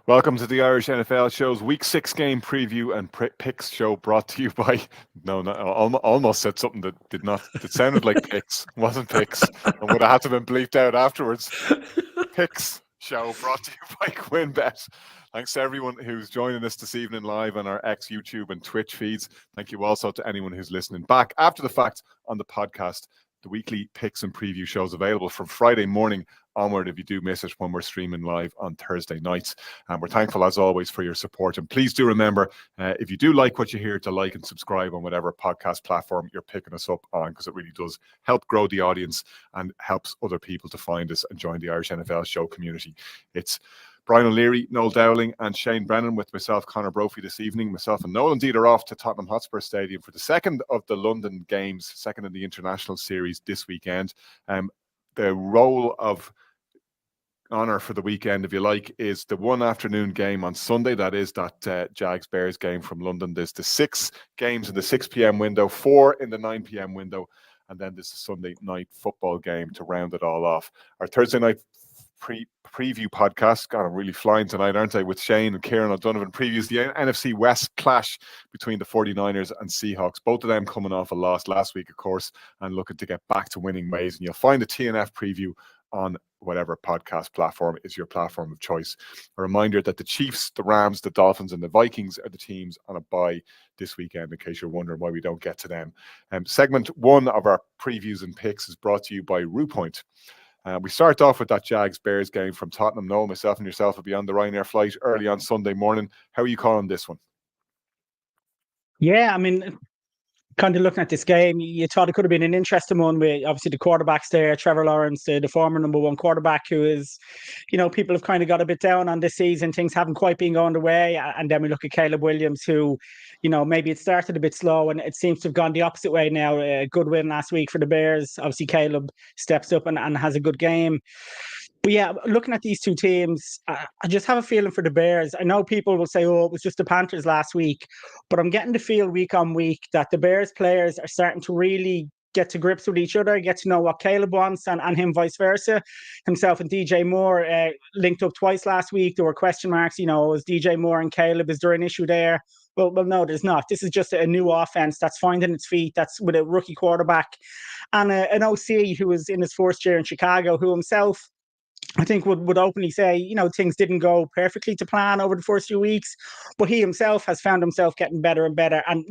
Welcome to the Irish NFL Show's Week 6 game preview and picks show, brought to you by... No, almost said something that did not... It sounded like picks, wasn't picks, and would have had to have been bleeped out afterwards. Picks show brought to you by QuinnBet. Thanks to everyone who's joining us this evening live on our X, YouTube and Twitch feeds. Thank you also to anyone who's listening back after the fact on the podcast. The weekly picks and preview shows available from Friday morning onward if you do miss it when we're streaming live on Thursday nights. And we're thankful as always for your support. And please do remember, if you do like what you hear, to like and subscribe on whatever podcast platform you're picking us up on, because it really does help grow the audience and helps other people to find us and join the Irish NFL Show community. It's Brian O'Leary, Noel Dowling and Shane Brennan with myself, Conor Brophy, this evening. Myself and Noel indeed are off to Tottenham Hotspur Stadium for the second of the London games, second in the international series this weekend. The role of honour for the weekend, if you like, is the one afternoon game on Sunday. That is that Jags-Bears game from London. There's the 6 games in the 6 p.m. window, 4 in the 9 p.m. window, and then there's a Sunday night football game to round it all off. Our Thursday night preview podcast. God, I'm really flying tonight, aren't I? With Shane and Kieran O'Donovan previews the NFC West clash between the 49ers and Seahawks. Both of them coming off a loss last week, of course, and looking to get back to winning ways. And you'll find the TNF preview on whatever podcast platform is your platform of choice. A reminder that the Chiefs, the Rams, the Dolphins, and the Vikings are the teams on a bye this weekend, in case you're wondering why we don't get to them. Segment 1 of our previews and picks is brought to you by RuPoint. We start off with that Jags-Bears game from Tottenham. Noel, myself and yourself will be on the Ryanair flight early on Sunday morning. How are you calling this one? Yeah, I mean, kind of looking at this game, you thought it could have been an interesting one with obviously the quarterbacks there, Trevor Lawrence, the former number 1 quarterback, who is, people have kind of got a bit down on this season. Things haven't quite been going the way. And then we look at Caleb Williams, who, maybe it started a bit slow and it seems to have gone the opposite way now. A good win last week for the Bears. Obviously, Caleb steps up and has a good game. But yeah, looking at these two teams, I just have a feeling for the Bears. I know people will say, oh, it was just the Panthers last week, but I'm getting the feel week on week that the Bears players are starting to really get to grips with each other, get to know what Caleb wants and him vice versa. Himself and DJ Moore linked up twice last week. There were question marks, is DJ Moore and Caleb, is there an issue there? Well, no, there's not. This is just a new offense that's finding its feet, that's with a rookie quarterback and an OC who was in his first year in Chicago, who himself, I think would openly say, things didn't go perfectly to plan over the first few weeks, but he himself has found himself getting better and better. And,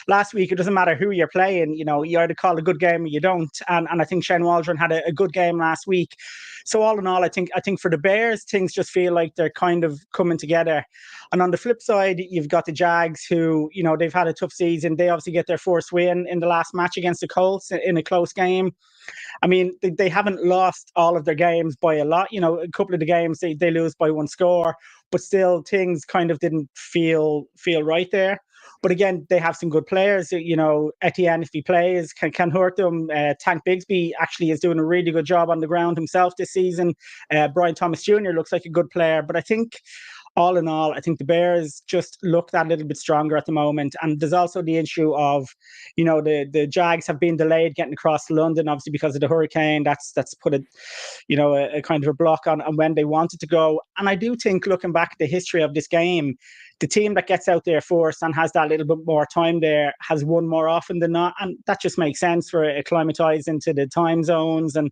last week, it doesn't matter who you're playing, you either call a good game or you don't. And I think Shane Waldron had a good game last week. So all in all, I think for the Bears, things just feel like they're kind of coming together. And on the flip side, you've got the Jags who, they've had a tough season. They obviously get their first win in the last match against the Colts in a close game. I mean, they haven't lost all of their games by a lot. A couple of the games they lose by 1 score, but still things kind of didn't feel right there. But again, they have some good players. Etienne, if he plays, can hurt them. Tank Bigsby actually is doing a really good job on the ground himself this season. Brian Thomas Jr. looks like a good player, but I think all in all, I think the Bears just look that little bit stronger at the moment. And there's also the issue of, the Jags have been delayed getting across to London, obviously because of the hurricane. That's put a kind of a block on when they wanted to go. And I do think, looking back at the history of this game, the team that gets out there first and has that little bit more time there has won more often than not. And that just makes sense for acclimatise into the time zones and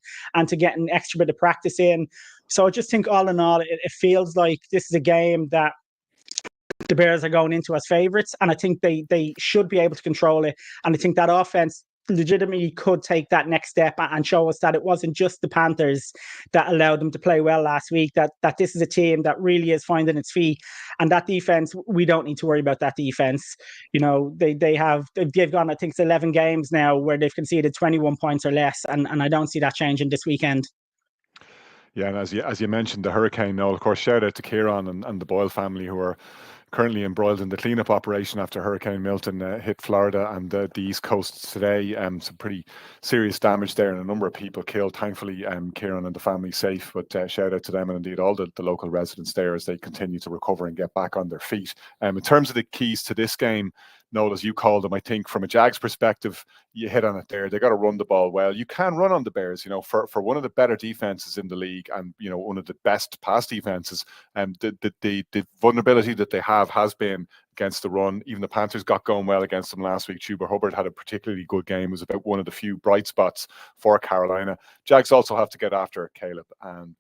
to get an extra bit of practice in. So I just think all in all, it feels like this is a game that the Bears are going into as favourites, and I think they should be able to control it. And I think that offense legitimately could take that next step and show us that it wasn't just the Panthers that allowed them to play well last week, that this is a team that really is finding its feet. And that defense, we don't need to worry about that defense. They've gone, I think it's 11 games now where they've conceded 21 points or less, and I don't see that changing this weekend. Yeah, and as you mentioned, the hurricane, Noel, of course, shout out to Kieran and the Boyle family, who are currently embroiled in the cleanup operation after Hurricane Milton hit Florida and the East Coast today. Some pretty serious damage there and a number of people killed. Thankfully, Kieran and the family safe, but shout out to them and indeed all the local residents there as they continue to recover and get back on their feet. In terms of the keys to this game, Noel, as you called them, I think from a Jags perspective, you hit on it there. They got to run the ball well. You can run on the Bears, for one of the better defenses in the league, and one of the best pass defenses. The vulnerability that they have has been against the run. Even the Panthers got going well against them last week. Chuba Hubbard had a particularly good game. It was about one of the few bright spots for Carolina. Jags also have to get after Caleb, and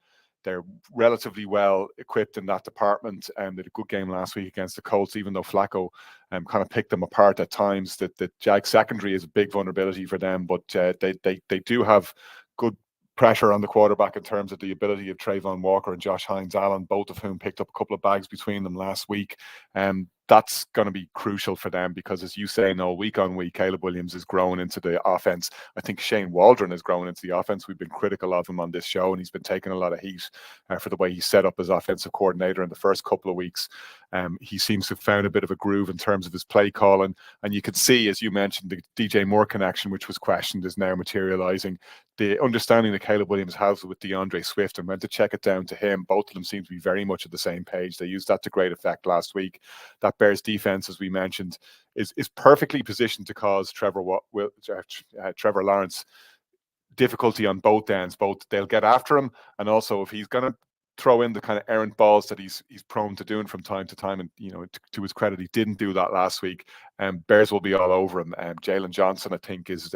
they're relatively well equipped in that department. They had a good game last week against the Colts, even though Flacco kind of picked them apart at times. The Jags secondary is a big vulnerability for them, but they do have good pressure on the quarterback in terms of the ability of Trayvon Walker and Josh Hines-Allen, both of whom picked up a couple of bags between them last week. That's going to be crucial for them because, as you say, week on week, Caleb Williams is growing into the offense. I think Shane Waldron is growing into the offense. We've been critical of him on this show, and he's been taking a lot of heat for the way he set up as offensive coordinator in the first couple of weeks. He seems to have found a bit of a groove in terms of his play calling, and you can see, as you mentioned, the DJ Moore connection, which was questioned, is now materializing. The understanding that Caleb Williams has with DeAndre Swift, and went to check it down to him, both of them seem to be very much at the same page. They used that to great effect last week. That Bears defense, as we mentioned, is perfectly positioned to cause Trevor Lawrence difficulty on both ends. Both they'll get after him, and also if he's going to throw in the kind of errant balls that he's prone to doing from time to time, and to his credit, he didn't do that last week. Bears will be all over him. Jalen Johnson, I think, is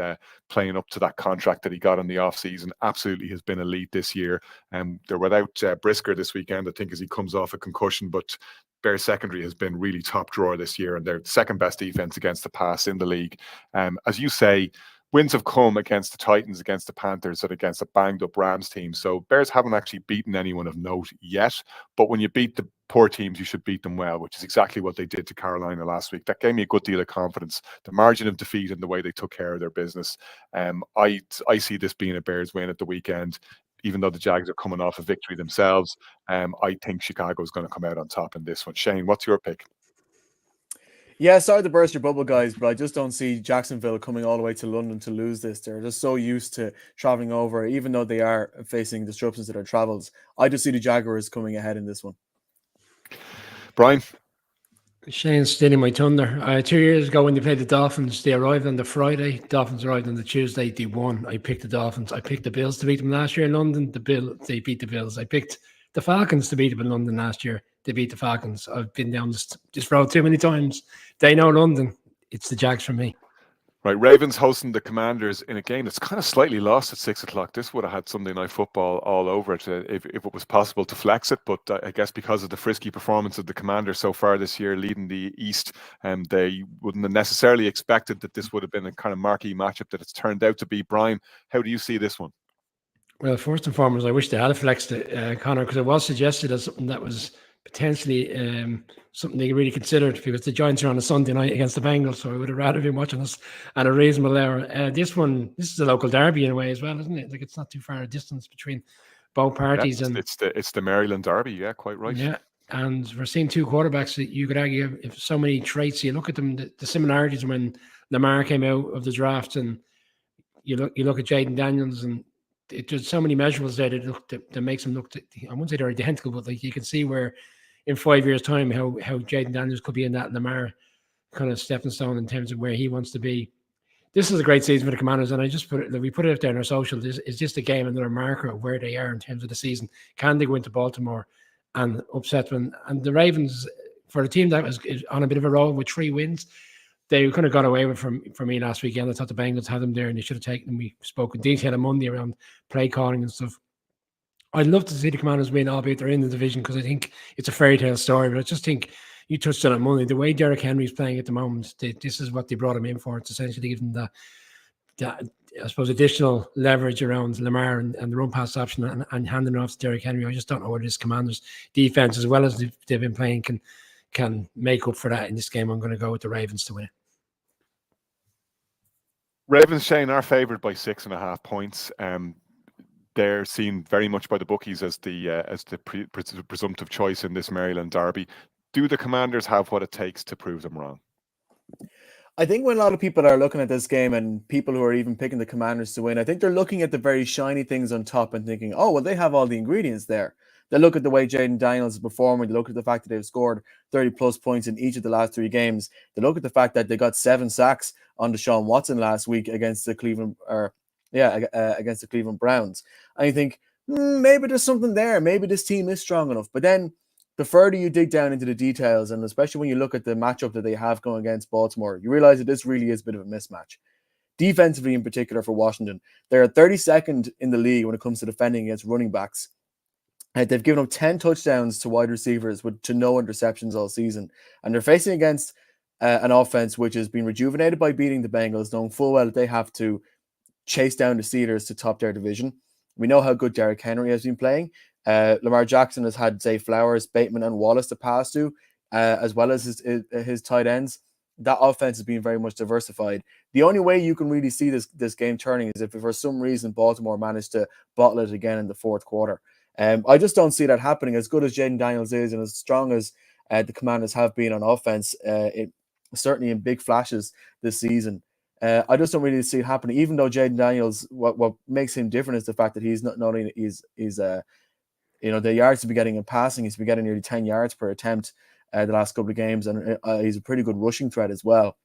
playing up to that contract that he got in the offseason. Absolutely has been elite this year. They're without Brisker this weekend, I think, as he comes off a concussion, but Bears secondary has been really top drawer this year, and they're the second best defense against the pass in the league. As you say, wins have come against the Titans, against the Panthers, and against a banged-up Rams team. So Bears haven't actually beaten anyone of note yet. But when you beat the poor teams, you should beat them well, which is exactly what they did to Carolina last week. That gave me a good deal of confidence. The margin of defeat and the way they took care of their business. I see this being a Bears win at the weekend. Even though the Jags are coming off a victory themselves, I think Chicago is going to come out on top in this one. Shane, what's your pick? Yeah, sorry to burst your bubble, guys, but I just don't see Jacksonville coming all the way to London to lose this. They're just so used to traveling over, even though they are facing disruptions to their travels. I just see the Jaguars coming ahead in this one. Brian? Shane's stealing my thunder. 2 years ago when they played the Dolphins, they arrived on the Friday. Dolphins arrived on the Tuesday. They won. I picked the Dolphins. I picked the Bills to beat them last year in London. They beat the Bills. I picked the Falcons to beat them in London last year. They beat the Falcons. I've been down this road too many times. They know London. It's the Jags for me. Right, Ravens hosting the Commanders in a game that's kind of slightly lost at 6 o'clock. This would have had Sunday Night Football all over it if it was possible to flex it. But I guess because of the frisky performance of the Commanders so far this year, leading the East, they wouldn't have necessarily expected that this would have been a kind of marquee matchup that it's turned out to be. Brian, how do you see this one? Well, first and foremost, I wish they had flexed it, Connor, because it was suggested as something that was potentially something they really considered, because the Giants are on a Sunday night against the Bengals, so I would have rather been watching us at a reasonable hour. This is a local derby in a way as well, isn't it? Like, it's not too far a distance between both parties. Yeah, and it's the Maryland derby. Yeah, quite right. Yeah, and we're seeing two quarterbacks that you could argue if so many traits. You look at them, the similarities when Lamar came out of the draft, and you look at Jaden Daniels, and there's so many measurables there that makes them look. I wouldn't say they're identical, but like you can see where in 5 years' time how Jaden Daniels could be in that Lamar kind of stepping stone in terms of where he wants to be. This is a great season for the Commanders, and we put it out there in our social. It's just a game, another marker of where they are in terms of the season. Can they go into Baltimore and upset them? And the Ravens, for a team that was on a bit of a roll with 3 wins, they kind of got away with for me last weekend. I thought the Bengals had them there, and they should have taken them. We spoke in detail on Monday around play calling and stuff. I'd love to see the Commanders win, albeit they're in the division, because I think it's a fairy tale story. But I just think you touched on it Monday. The way Derrick Henry's playing at the moment, this is what they brought him in for. It's essentially giving them that I suppose, additional leverage around Lamar and the run pass option and handing it off to Derrick Henry. I just don't know what this Commanders defense, as well as they've been playing, can make up for that in this game. I'm going to go with the Ravens to win it. Ravens, Shane, are favoured by 6.5 points. They're seen very much by the bookies as the presumptive choice in this Maryland derby. Do the Commanders have what it takes to prove them wrong? I think when a lot of people are looking at this game, and people who are even picking the Commanders to win, I think they're looking at the very shiny things on top and thinking, oh, well, they have all the ingredients there. They look at the way Jaden Daniels is performing. They look at the fact that they've scored 30-plus points in each of the last 3 games. They look at the fact that they got 7 sacks on Deshaun Watson last week against the Cleveland Browns. And you think, maybe there's something there. Maybe this team is strong enough. But then the further you dig down into the details, and especially when you look at the matchup that they have going against Baltimore, you realize that this really is a bit of a mismatch. Defensively, in particular for Washington, they're 32nd in the league when it comes to defending against running backs. They've given up 10 touchdowns to wide receivers to no interceptions all season. And they're facing against an offense which has been rejuvenated by beating the Bengals, knowing full well that they have to chase down the Steelers to top their division. We know how good Derrick Henry has been playing. Lamar Jackson has had, say, Flowers, Bateman, and Wallace to pass to, as well as his tight ends. That offense has been very much diversified. The only way you can really see this game turning is if for some reason Baltimore managed to bottle it again in the fourth quarter. I just don't see that happening. As good as Jaden Daniels is and as strong as the Commanders have been on offense, certainly in big flashes this season, I just don't really see it happening. Even though Jaden Daniels, what makes him different is the fact that he's not only the yards to be getting in passing, he's been getting nearly 10 yards per attempt the last couple of games, and he's a pretty good rushing threat as well.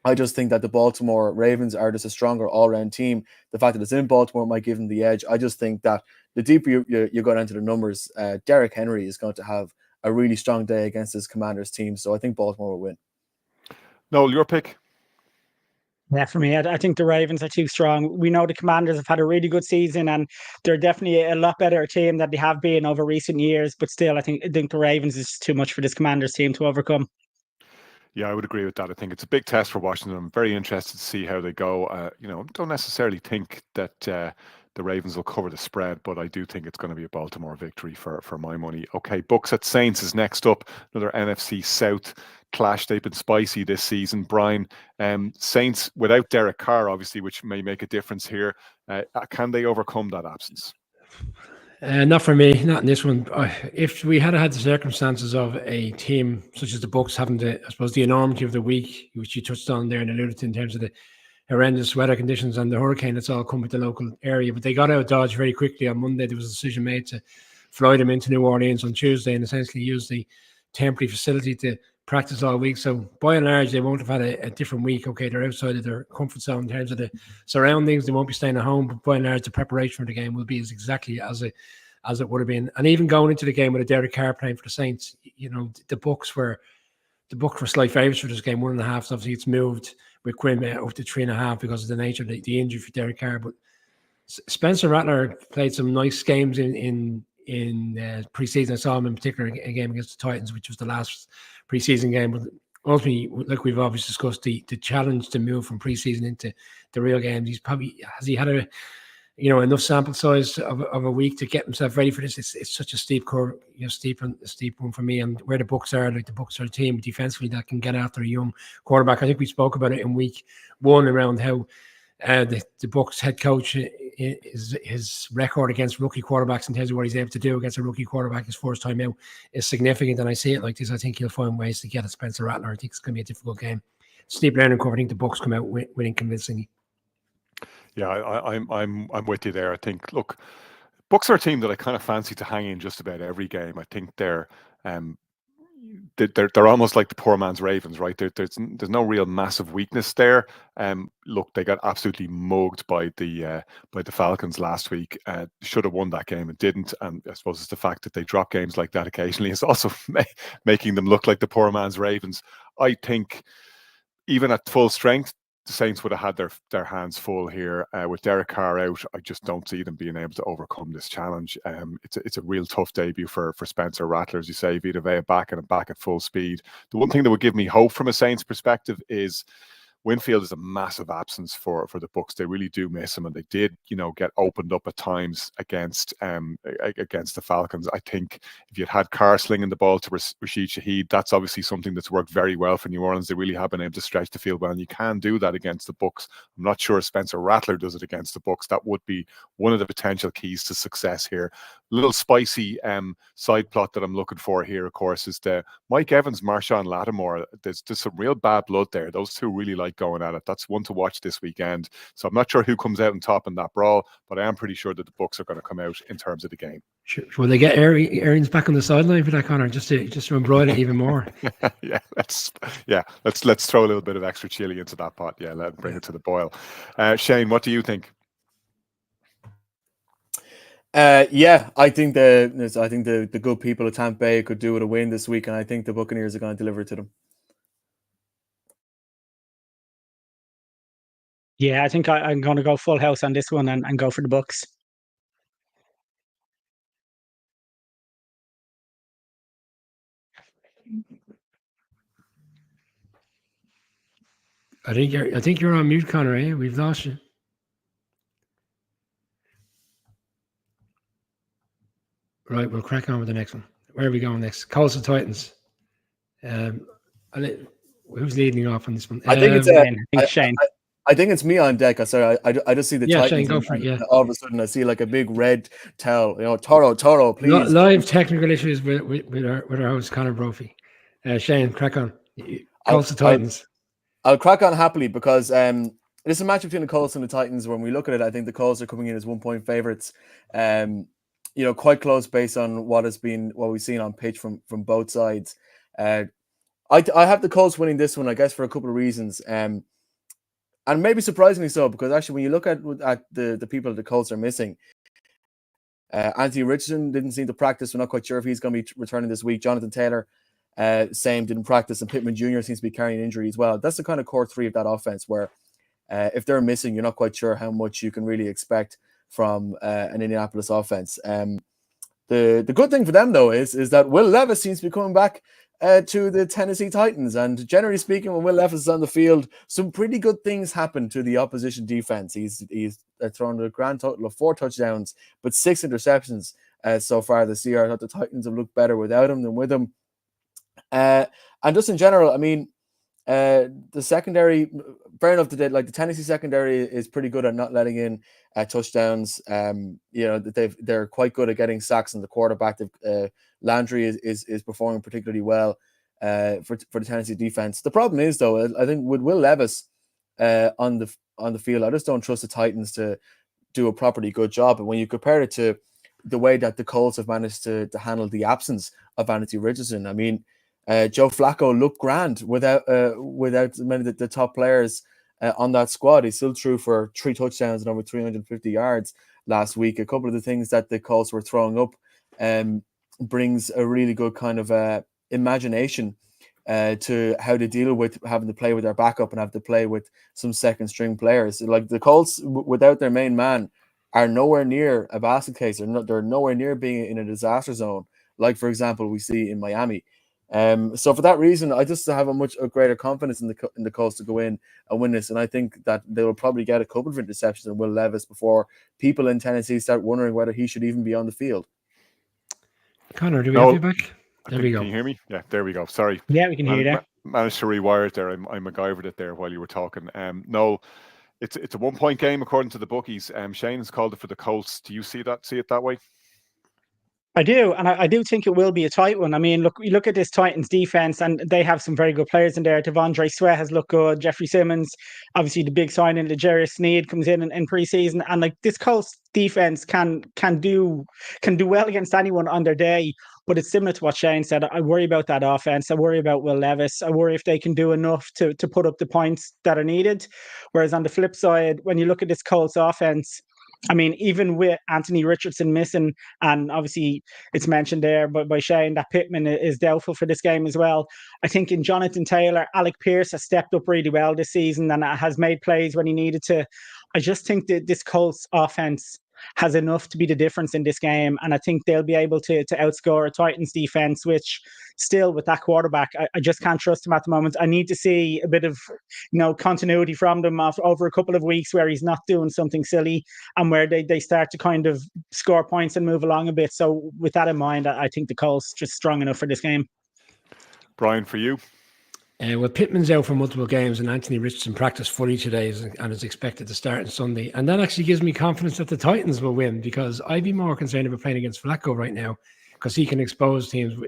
I just think that the Baltimore Ravens are just a stronger all-round team. The fact that it's in Baltimore might give them the edge. I just think that the deeper you go into the numbers, Derrick Henry is going to have a really strong day against his Commanders team. So I think Baltimore will win. Noel, your pick? Yeah, for me, I think the Ravens are too strong. We know the Commanders have had a really good season, and they're definitely a lot better team than they have been over recent years. But still, I think the Ravens is too much for this Commanders team to overcome. Yeah, I would agree with that. I think it's a big test for Washington. I'm very interested to see how they go. Don't necessarily think that the Ravens will cover the spread, but I do think it's going to be a Baltimore victory for my money. Okay, Bucks at Saints is next up. Another NFC South clash. They've been spicy this season. Brian, Saints without Derek Carr, obviously, which may make a difference here. Can they overcome that absence? Not for me, not in this one. If we had the circumstances of a team such as the Bucks having the enormity of the week, which you touched on there and alluded to in terms of the horrendous weather conditions and the hurricane that's all come with the local area, but they got out of Dodge very quickly on Monday. There was a decision made to fly them into New Orleans on Tuesday and essentially use the temporary facility to practice all week. So by and large, they won't have had a different week. Okay, they're outside of their comfort zone in terms of the surroundings. They won't be staying at home, but by and large, the preparation for the game will be exactly as it would have been. And even going into the game with a Derek Carr playing for the Saints, the Bucks were slight favourites for this game, 1.5. So obviously, it's moved with Quinn up to 3.5 because of the nature of the injury for Derek Carr. But Spencer Rattler played some nice games in preseason. I saw him in particular a game against the Titans, which was the last preseason game. But ultimately, like we've obviously discussed, the challenge to move from preseason into the real games. Has he had enough sample size of a week to get himself ready for this? It's such a steep curve, steep one for me. And where the Bucks are, the Bucks are a team defensively that can get after a young quarterback. I think we spoke about it in week 1 around how the Bucks head coach, his record against rookie quarterbacks in terms of what he's able to do against a rookie quarterback his first time out is significant. And I see it like this. I think he'll find ways to get at Spencer Rattler. I think it's going to be a difficult game. Steep learning curve. I think the Bucks come out winning convincingly. Yeah, I'm with you there. I think, look, Bucks are a team that I kind of fancy to hang in just about every game. I think they're almost like the poor man's Ravens, right? There's no real massive weakness there. Look, they got absolutely mugged by the Falcons last week. Should have won that game and didn't. And I suppose it's the fact that they drop games like that occasionally is also making them look like the poor man's Ravens. I think even at full strength, the Saints would have had their hands full here. With Derek Carr out, I just don't see them being able to overcome this challenge. It's a real tough debut for Spencer Rattler, as you say, Vita Vea back at full speed. The one thing that would give me hope from a Saints perspective is Winfield is a massive absence for the Bucks. They really do miss him, and they did, get opened up at times against the Falcons. I think if you'd had Carr slinging the ball to Rashid Shaheed, that's obviously something that's worked very well for New Orleans. They really have been able to stretch the field well, and you can do that against the Bucks. I'm not sure if Spencer Rattler does it against the Bucks. That would be one of the potential keys to success here. little spicy side plot that I'm looking for here, of course, is the Mike Evans, Marshawn Lattimore. There's some real bad blood there. Those two really like going at it. That's one to watch this weekend. So I'm not sure who comes out on top in that brawl, but I am pretty sure that the Bucks are going to come out in terms of the game. Sure. Will they get Arians back on the sideline for that, Connor, just to embroil it even more? let's throw a little bit of extra chili into that pot. Yeah, let bring it to the boil. Shane, what do you think? I think the good people of Tampa Bay could do with a win this week, and I think the Buccaneers are going to deliver it to them. Yeah, I think I'm going to go full house on this one and go for the Bucks. I think you're on mute, Connor. Eh? We've lost you. Right, we'll crack on with the next one. Where are we going next? Colts and Titans. Who's leading off on this one? I think it's Shane. I think it's me on deck. Sorry, I just see the Titans. Shane, go for it. Yeah. All of a sudden, I see like a big red towel. Toro, please. Live technical issues with our host Connor Brophy. Shane, crack on. Colts and Titans. I'll crack on happily because it's a match between the Colts and the Titans. When we look at it, I think the Colts are coming in as 1-point favorites. Quite close based on what we've seen on pitch from both sides. I have the Colts winning this one, I guess, for a couple of reasons. And maybe surprisingly so, because actually when you look at the people the Colts are missing, Anthony Richardson didn't seem to practice. We're not quite sure if he's going to be returning this week. Jonathan Taylor, same, didn't practice, and Pittman Jr. seems to be carrying injury as well. That's the kind of core three of that offense where if they're missing, you're not quite sure how much you can really expect from an Indianapolis offense. The good thing for them, though, is that Will Levis seems to be coming back to the Tennessee Titans. And generally speaking, when Will Levis is on the field, some pretty good things happen to the opposition defense. He's thrown a grand total of 4 touchdowns, but 6 interceptions so far this year. I thought the Titans have looked better without him than with him. And just in general, I mean, the secondary, fair enough, the Tennessee secondary is pretty good at not letting in touchdowns. They're quite good at getting sacks on the quarterback. Landry is performing particularly well for the Tennessee defense. The problem is, though, I think with Will Levis on the field, I just don't trust the Titans to do a properly good job. And when you compare it to the way that the Colts have managed to handle the absence of Anthony Richardson, I mean, Joe Flacco looked grand without many of the top players on that squad. He still threw for 3 touchdowns and over 350 yards last week. A couple of the things that the Colts were throwing up brings a really good kind of imagination to how to deal with having to play with their backup and have to play with some second string players. Like the Colts, without their main man, are nowhere near a basket case. They're nowhere near being in a disaster zone, like, for example, we see in Miami. So for that reason, I just have a greater confidence in the Colts to go in and win this, and I think that they will probably get a couple of interceptions in Will Levis before people in Tennessee start wondering whether he should even be on the field. Connor, do we have you back? There we go. Can you hear me? Yeah, there we go. Sorry. Yeah, we can hear you there. Managed to rewire it there. I MacGyvered it there while you were talking. No, it's a 1-point game according to the bookies. Shane has called it for the Colts. Do you see it that way? I do, and I do think it will be a tight one. I mean, you look at this Titans defense, and they have some very good players in there. Devondre Sweat has looked good. Jeffrey Simmons, obviously the big signing, L'Jarius Sneed comes in preseason, and like this Colts defense can do well against anyone on their day. But it's similar to what Shane said. I worry about that offense. I worry about Will Levis. I worry if they can do enough to put up the points that are needed. Whereas on the flip side, when you look at this Colts offense, I mean, even with Anthony Richardson missing, and obviously it's mentioned there by Shane that Pittman is doubtful for this game as well. I think in Jonathan Taylor, Alec Pierce has stepped up really well this season and has made plays when he needed to. I just think that this Colts offense has enough to be the difference in this game, and I think they'll be able to outscore a Titans defense, which still with that quarterback, I just can't trust him at the moment. I need to see a bit of continuity from them over a couple of weeks where he's not doing something silly and where they start to kind of score points and move along a bit. So with that in mind, I think the Colts just strong enough for this game. Brian, for you? Well, Pittman's out for multiple games, and Anthony Richardson practiced fully today and is expected to start on Sunday. And that actually gives me confidence that the Titans will win, because I'd be more concerned about playing against Flacco right now, because he can expose teams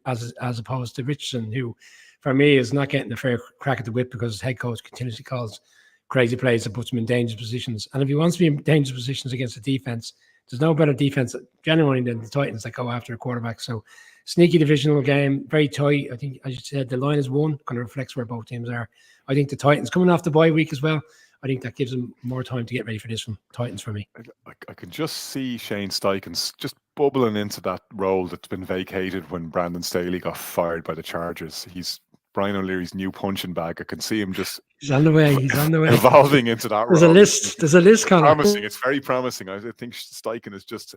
as opposed to Richardson, who, for me, is not getting a fair crack at the whip because his head coach continuously calls crazy plays that puts him in dangerous positions. And if he wants to be in dangerous positions against the defense, there's no better defense generally than the Titans that go after a quarterback. So sneaky divisional game, very tight. I think, as you said, the line is 1, kind of reflects where both teams are. I think the Titans coming off the bye week as well, I think that gives them more time to get ready for this one. Titans for me. I can just see Shane Steichen just bubbling into that role that's been vacated when Brandon Staley got fired by the Chargers. He's Brian O'Leary's new punching bag. I can see him just He's on the way. evolving into that There's role. There's a list, Conor. Promising. It's very promising. I think Steichen is just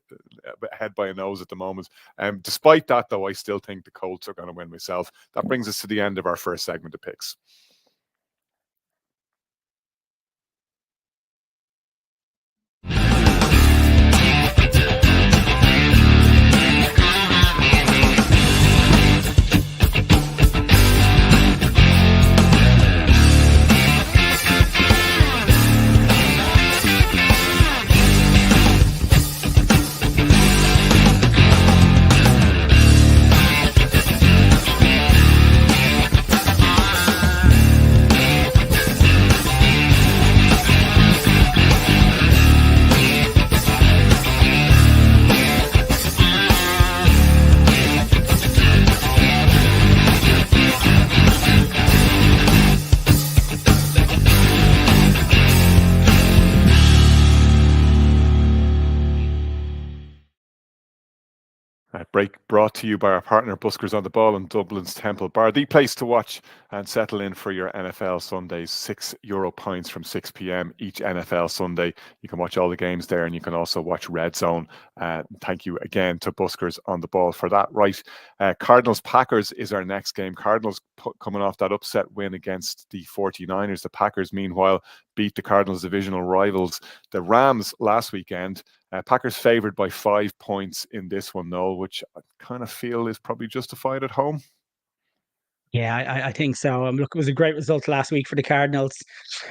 ahead by a nose at the moment. Despite that, though, I still think the Colts are going to win myself. That brings us to the end of our first segment of picks. Break brought to you by our partner Buskers on the Ball and Dublin's Temple Bar, the place to watch and settle in for your NFL Sundays. €6 pints from 6 p.m. each NFL Sunday. You can watch all the games there, and you can also watch Red Zone. Thank you again to Buskers on the Ball for that. Right, Cardinals Packers is our next game. Cardinals coming off that upset win against the 49ers. The Packers, meanwhile, beat the Cardinals' divisional rivals, the Rams, last weekend. Packers favoured by 5 points in this one, Noel, which I kind of feel is probably justified at home. Yeah, I think so. Look, it was a great result last week for the Cardinals,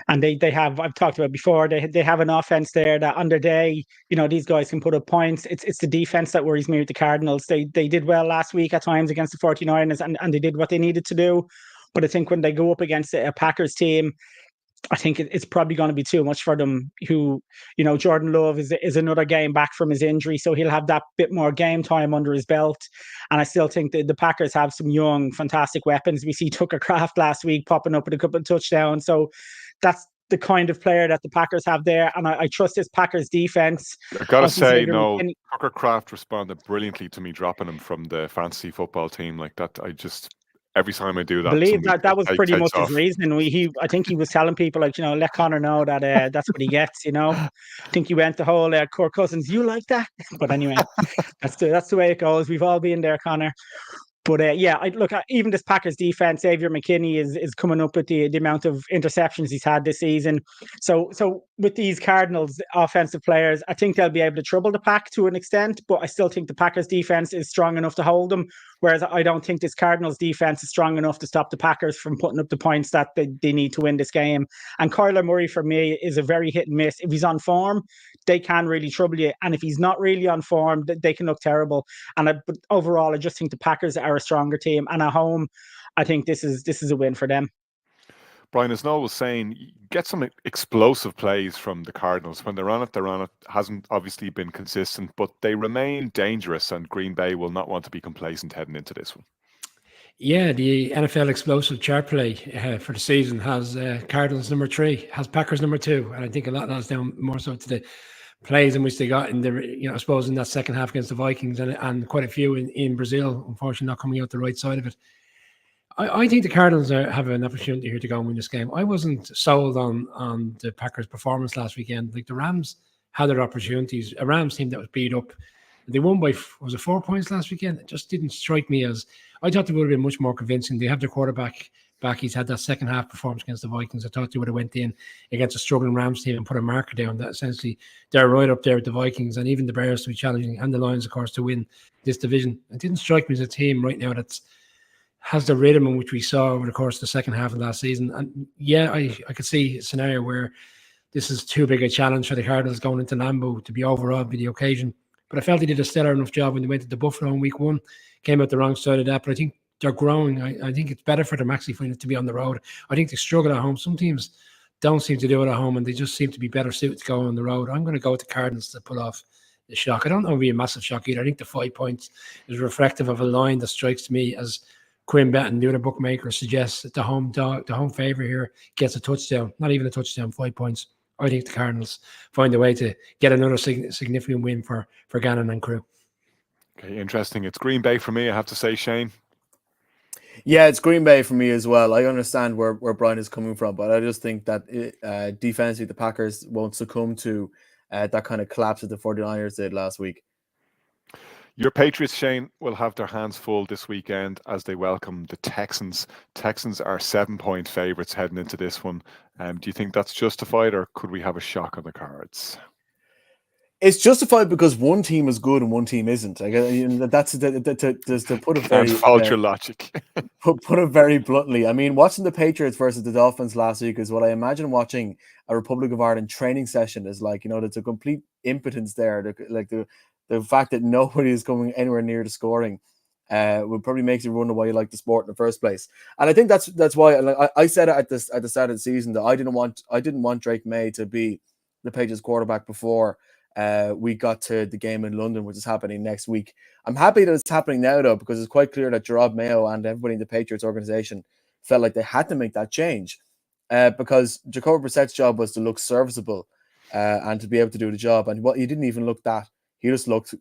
and they have, I've talked about before, they have an offense there that on their day, these guys can put up points. It's the defense that worries me with the Cardinals. They did well last week at times against the 49ers, and they did what they needed to do. But I think when they go up against a Packers team, I think it's probably going to be too much for them. Jordan Love is another game back from his injury, so he'll have that bit more game time under his belt. And I still think the Packers have some young, fantastic weapons. We see Tucker Kraft last week popping up with a couple of touchdowns. So that's the kind of player that the Packers have there. And I trust this Packers defense. I got to say, no, Tucker Kraft responded brilliantly to me dropping him from the fantasy football team like that. Every time I do that, I believe that was pretty much his reasoning. I think he was telling people, like, let Connor know that that's what he gets. I think he went the whole Kirk Cousins. You like that? But anyway, that's the way it goes. We've all been there, Connor. But even this Packers defense, Xavier McKinney is coming up with the amount of interceptions he's had this season. So with these Cardinals offensive players, I think they'll be able to trouble the pack to an extent, but I still think the Packers defense is strong enough to hold them. Whereas I don't think this Cardinals defense is strong enough to stop the Packers from putting up the points that they need to win this game. And Kyler Murray, for me, is a very hit and miss. If he's on form, they can really trouble you. And if he's not really on form, they can look terrible. But overall, I just think the Packers are a stronger team. And at home, I think this is a win for them. Brian, as Noel was saying, get some explosive plays from the Cardinals. When they're on it. Hasn't obviously been consistent, but they remain dangerous, and Green Bay will not want to be complacent heading into this one. Yeah, the NFL explosive chart play for the season has Cardinals number 3, has Packers number 2, and I think a lot of that's down more so to the plays in which they got in the, I suppose in that second half against the Vikings, and quite a few in Brazil, unfortunately not coming out the right side of it. I think the Cardinals have an opportunity here to go and win this game. I wasn't sold on the Packers' performance last weekend. Like, the Rams had their opportunities. A Rams team that was beat up. They won by, was it 4 points last weekend? It just didn't strike me as, I thought they would have been much more convincing. They have their quarterback back. He's had that second half performance against the Vikings. I thought they would have went in against a struggling Rams team and put a marker down. That essentially they're right up there with the Vikings and even the Bears to be challenging, and the Lions, of course, to win this division. It didn't strike me as a team right now that's has the rhythm in which we saw over the course of the second half of last season. And yeah, I could see a scenario where this is too big a challenge for the Cardinals going into Lambeau to be overawed by the occasion. But I felt they did a stellar enough job when they went to the Buffalo in week 1. Came out the wrong side of that. But I think they're growing. I think it's better for them actually for it to be on the road. I think they struggle at home. Some teams don't seem to do it at home, and they just seem to be better suited to go on the road. I'm going to go with the Cardinals to pull off the shock. I don't know if it'll be a massive shock either. I think the 5 points is reflective of a line that strikes me as Quinn Betton, the other bookmaker, suggests that the home favourite here gets a touchdown. Not even a touchdown, 5 points. I think the Cardinals find a way to get another significant win for Gannon and crew. Okay, interesting. It's Green Bay for me, I have to say, Shane. Yeah, it's Green Bay for me as well. I understand where Brian is coming from, but I just think that defensively the Packers won't succumb to that kind of collapse that the 49ers did last week. Your Patriots, Shane, will have their hands full this weekend as they welcome the Texans. Texans are 7-point favourites heading into this one. Do you think that's justified, or could we have a shock on the cards? It's justified because one team is good and one team isn't. That's to put it very fault your logic. put it very bluntly. I mean, watching the Patriots versus the Dolphins last week is what I imagine watching a Republic of Ireland training session is like. There's a complete impotence there. The fact that nobody is coming anywhere near the scoring would probably makes you wonder why you like the sport in the first place. And I think that's why I said it at the start of the season that I didn't want Drake May to be the Patriots quarterback before we got to the game in London, which is happening next week. I'm happy that it's happening now, though, because it's quite clear that Gerard Mayo and everybody in the Patriots organization felt like they had to make that change because Jacoby Brissett's job was to look serviceable and to be able to do the job. And he didn't even look that. He just looked,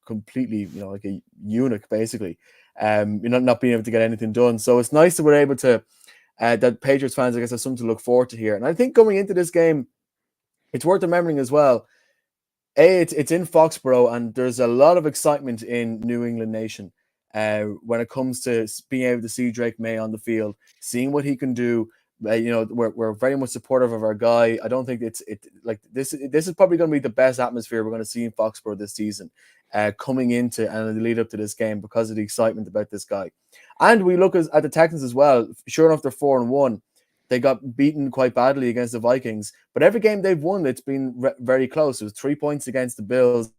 completely, like a eunuch, basically. Not being able to get anything done. So it's nice that we're able to, that Patriots fans, I guess, have something to look forward to here. And I think going into this game, it's worth remembering as well, it's in Foxborough, and there's a lot of excitement in New England Nation when it comes to being able to see Drake May on the field, seeing what he can do. We're very much supportive of our guy. I don't think this is probably going to be the best atmosphere we're going to see in Foxborough this season, coming into and the lead up to this game because of the excitement about this guy. And we look at the Texans as well. Sure enough, they're 4-1. They got beaten quite badly against the Vikings, but every game they've won, it's been very close. It was 3 points against the Bills,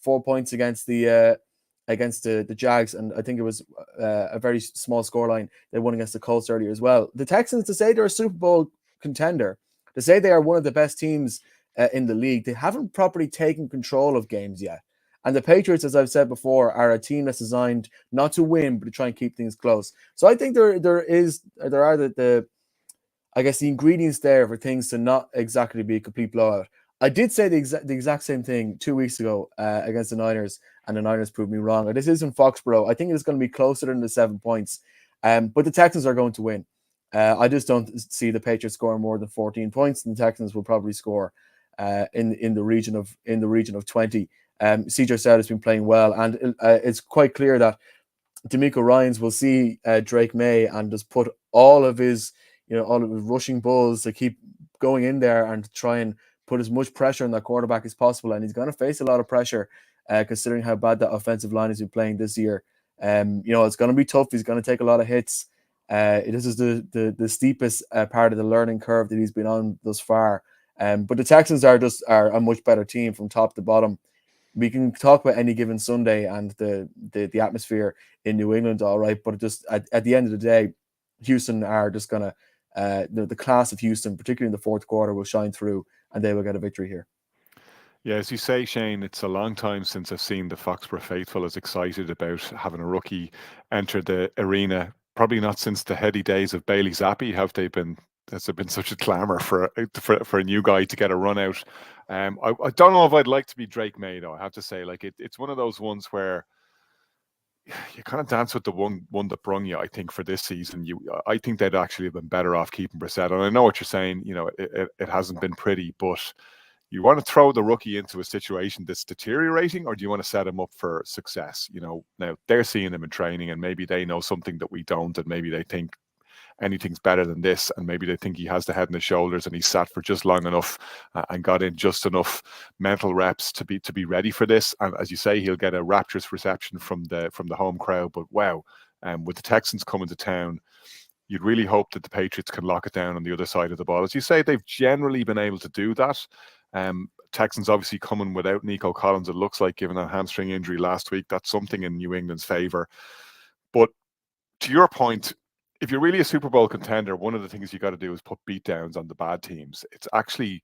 4 points against the Jags, and I think it was a very small scoreline. They won against the Colts earlier as well. The Texans, to say they're a Super Bowl contender, to say they are one of the best teams in the league, they haven't properly taken control of games yet. And the Patriots, as I've said before, are a team that's designed not to win, but to try and keep things close. So I think there are the ingredients there for things to not exactly be a complete blowout. I did say the exact same thing 2 weeks ago against the Niners, and the Niners proved me wrong. This is in Foxborough. I think it's going to be closer than the 7 points, but the Texans are going to win. I just don't see the Patriots scoring more than 14 points, and the Texans will probably score in the region of 20. CJ Stroud has been playing well, and it's quite clear that DeMeco Ryans will see Drake May and just put all of his rushing bulls to keep going in there and try and put as much pressure on that quarterback as possible. And he's going to face a lot of pressure considering how bad that offensive line has been playing this year. It's going to be tough. He's going to take a lot of hits. This is the steepest part of the learning curve that he's been on thus far. But the Texans are a much better team from top to bottom. We can talk about any given Sunday and the atmosphere in New England, all right. But just at the end of the day, Houston are just going to, the class of Houston, particularly in the fourth quarter, will shine through and they will get a victory here. Yeah, as you say, Shane, it's a long time since I've seen the Foxborough faithful as excited about having a rookie enter the arena. Probably not since the heady days of Bailey Zappi has there been such a clamour for a new guy to get a run out. I don't know if I'd like to be Drake May, though. I have to say, it's one of those ones where you kind of dance with the one that brung you. I think for this season, I think they'd actually have been better off keeping Brissett. And I know what you're saying. It hasn't been pretty, but you want to throw the rookie into a situation that's deteriorating, or do you want to set him up for success? Now they're seeing him in training, and maybe they know something that we don't, and maybe they think anything's better than this, and maybe they think he has the head and the shoulders, and he's sat for just long enough and got in just enough mental reps to be ready for this. And as you say, he'll get a rapturous reception from the home crowd. But wow, with the Texans coming to town, you'd really hope that the Patriots can lock it down on the other side of the ball. As you say, they've generally been able to do that. Texans obviously coming without Nico Collins, it looks like, given that hamstring injury last week. That's something in New England's favor. But to your point, if you're really a Super Bowl contender, one of the things you got to do is put beatdowns on the bad teams. It's actually,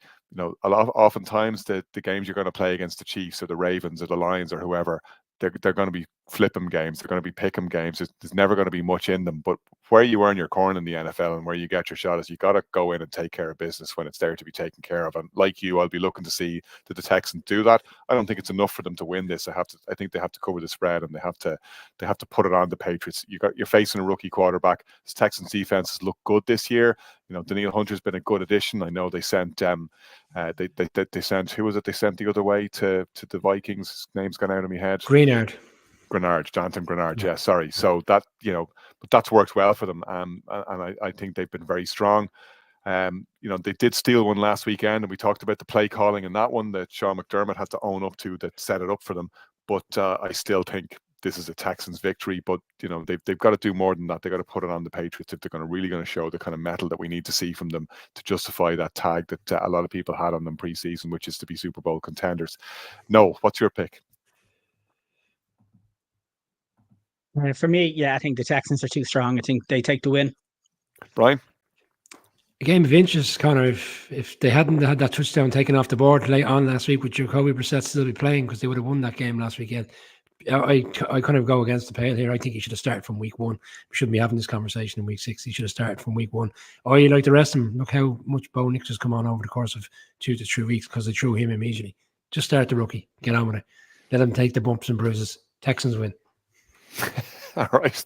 oftentimes the games you're going to play against the Chiefs or the Ravens or the Lions or whoever, they're going to be flip 'em games. They're going to be pick 'em games. There's never going to be much in them. But where you earn your corn in the NFL and where you get your shot is you got to go in and take care of business when it's there to be taken care of. And like you, I'll be looking to see that the Texans do that. I don't think it's enough for them to win this. I think they have to cover the spread, and they have to put it on the Patriots. You're facing a rookie quarterback. This Texans defense has looked good this year. Daniil Hunter's been a good addition. I know they sent they sent, who was it they sent the other way to the Vikings? His name's gone out of my head. Jonathan Grenard. Yeah, sorry. So that, but that's worked well for them. And I think they've been very strong. They did steal one last weekend, and we talked about the play calling in that one that Sean McDermott had to own up to, that set it up for them. But I still think this is a Texans victory. But they've got to do more than that. They've got to put it on the Patriots if they're really going to show the kind of mettle that we need to see from them to justify that tag that a lot of people had on them preseason, which is to be Super Bowl contenders. No, what's your pick? For me, I think the Texans are too strong. I think they take the win. Brian? A game of inches, Connor. If they hadn't had that touchdown taken off the board late on last week, with Jacoby Brissett still be playing, because they would have won that game last weekend. I kind of go against the pale here. I think he should have started from week 1. We shouldn't be having this conversation in week 6. He should have started from week 1. Or you like the rest of them. Look how much Bo Nix has come on over the course of 2 to 3 weeks, because they threw him immediately. Just start the rookie. Get on with it. Let him take the bumps and bruises. Texans win. All right.